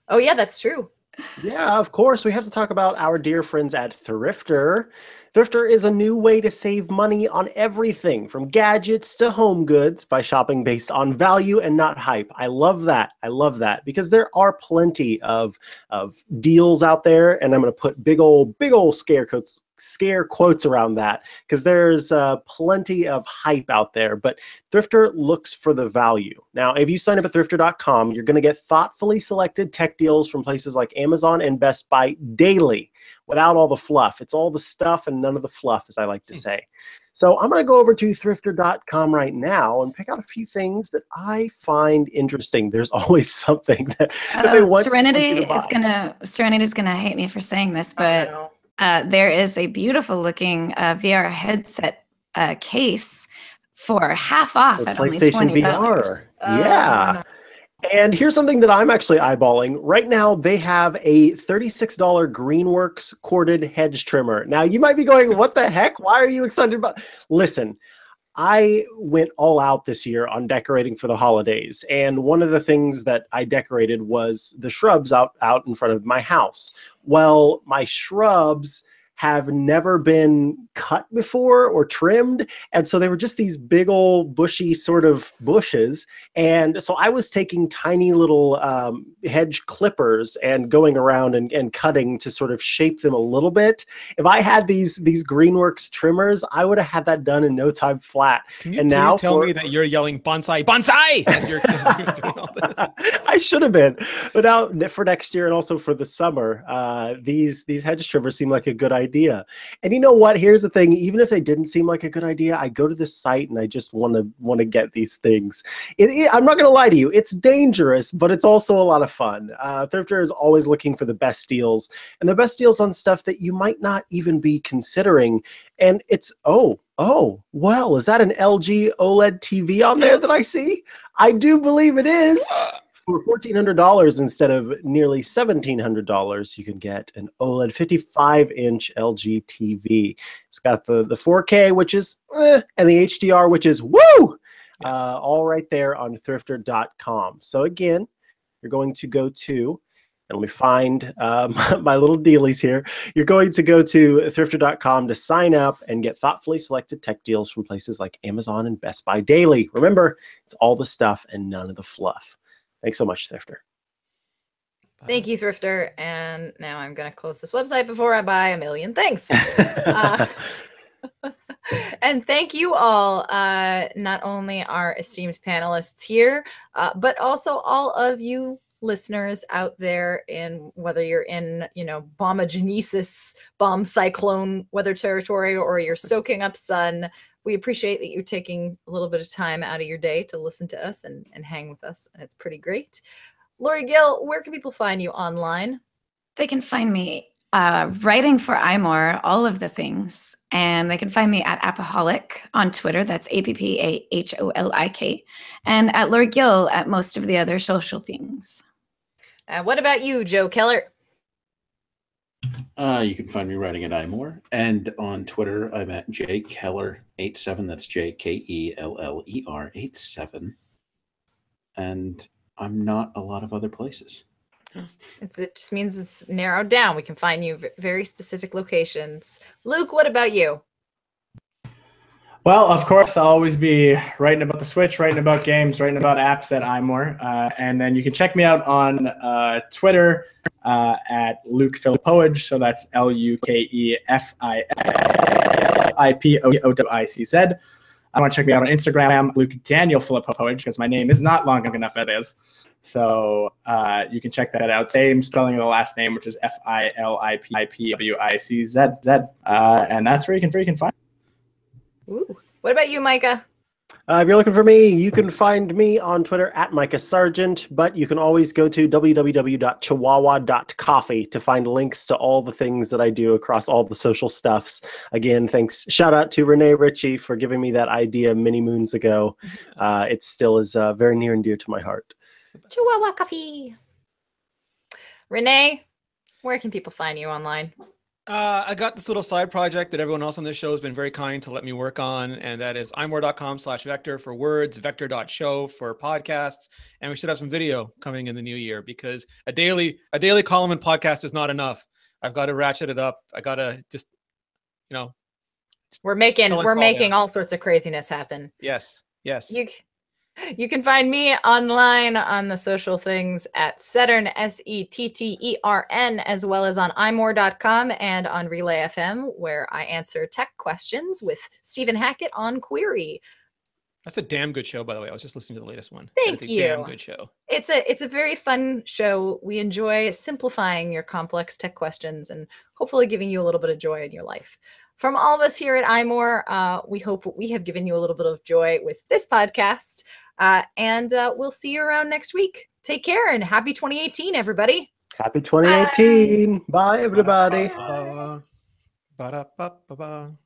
Oh, yeah, that's true. Yeah, of course. We have to talk about our dear friends at Thrifter. Thrifter is a new way to save money on everything from gadgets to home goods by shopping based on value and not hype. I love that. I love that because there are plenty of deals out there, and I'm going to put big old scare quotes around that because there's plenty of hype out there, but Thrifter looks for the value. Now, if you sign up at thrifter.com, you're going to get thoughtfully selected tech deals from places like Amazon and Best Buy daily without all the fluff. It's all the stuff and none of the fluff, as I like to say. So I'm going to go over to thrifter.com right now and pick out a few things that I find interesting. There's always something that they want Serenity is gonna hate me for saying this, but there is a beautiful looking VR headset case for half off at only $20. VR. Yeah. And here's something that I'm actually eyeballing. Right now, they have a $36 Greenworks corded hedge trimmer. Now, you might be going, what the heck? Why are you excited about? Listen, I went all out this year on decorating for the holidays. And one of the things that I decorated was the shrubs out in front of my house. Well, my shrubs have never been cut before or trimmed. And so they were just these big old bushy sort of bushes. And so I was taking tiny little hedge clippers and going around and cutting to sort of shape them a little bit. If I had these Greenworks trimmers, I would have had that done in no time flat. Can you please tell me that you're yelling bonsai, bonsai as you're doing all this? I should have been. But now for next year and also for the summer, these hedge trimmers seem like a good idea. And you know what? Here's the thing. Even if they didn't seem like a good idea, I go to this site and I just want to get these things. I'm not going to lie to you. It's dangerous, but it's also a lot of fun. Thrifter is always looking for the best deals, and the best deals on stuff that you might not even be considering. And it's, well, is that an LG OLED TV on there that I see? I do believe it is. For $1,400 instead of nearly $1,700, you can get an OLED 55-inch LG TV. It's got the 4K, which is and the HDR, which is woo! All right there on thrifter.com. So again, you're going to go to And let me find my little dealies here. You're going to go to thrifter.com to sign up and get thoughtfully selected tech deals from places like Amazon and Best Buy daily. Remember, it's all the stuff and none of the fluff. Thanks so much, Thrifter. Thank you, Thrifter. And now I'm going to close this website before I buy a million things. And thank you all, not only our esteemed panelists here, but also all of you listeners out there, in whether you're in, bombogenesis, bomb cyclone weather territory, or you're soaking up sun. We appreciate that you're taking a little bit of time out of your day to listen to us and hang with us. And it's pretty great. Lori Gill, where can people find you online? They can find me writing for iMore, all of the things. And they can find me at Appaholic on Twitter. That's APPAHOLIK. And at Lori Gill at most of the other social things. What about you, Joe Keller? You can find me writing at iMore. And on Twitter, I'm at jkeller87. That's JKELLER87. And I'm not a lot of other places. It just means it's narrowed down. We can find you very specific locations. Luke, what about you? Well, of course, I'll always be writing about the Switch, writing about games, writing about apps at iMore. And then you can check me out on Twitter at Luke Filipowicz. So that's LukeFilipowicz. I want to check me out on Instagram, Luke Daniel Filipowicz, because my name is not long enough as it is. So you can check that out. Same spelling of the last name, which is Filipowicz. And that's where you can find. Ooh. What about you, Micah? If you're looking for me, you can find me on Twitter at Micah Sargent, but you can always go to www.chihuahua.coffee to find links to all the things that I do across all the social stuffs. Again, thanks. Shout out to Renee Ritchie for giving me that idea many moons ago. It still is very near and dear to my heart. Chihuahua Coffee. Renee, where can people find you online? I got this little side project that everyone else on this show has been very kind to let me work on, and that is imore.com/vector for words, vector.show for podcasts, and we should have some video coming in the new year, because a daily column and podcast is not enough. I've got to ratchet it up. I got to just, we're making all sorts of craziness happen. Yes. You can find me online on the social things at Settern, SETTERN, as well as on imore.com and on Relay FM, where I answer tech questions with Stephen Hackett on Query. That's a damn good show, by the way. I was just listening to the latest one. Thank you. Damn good show. It's a very fun show. We enjoy simplifying your complex tech questions and hopefully giving you a little bit of joy in your life. From all of us here at iMore, we hope we have given you a little bit of joy with this podcast. And we'll see you around next week. Take care and happy 2018, everybody. Happy 2018. Bye everybody. Ba-da-ba-ba-ba.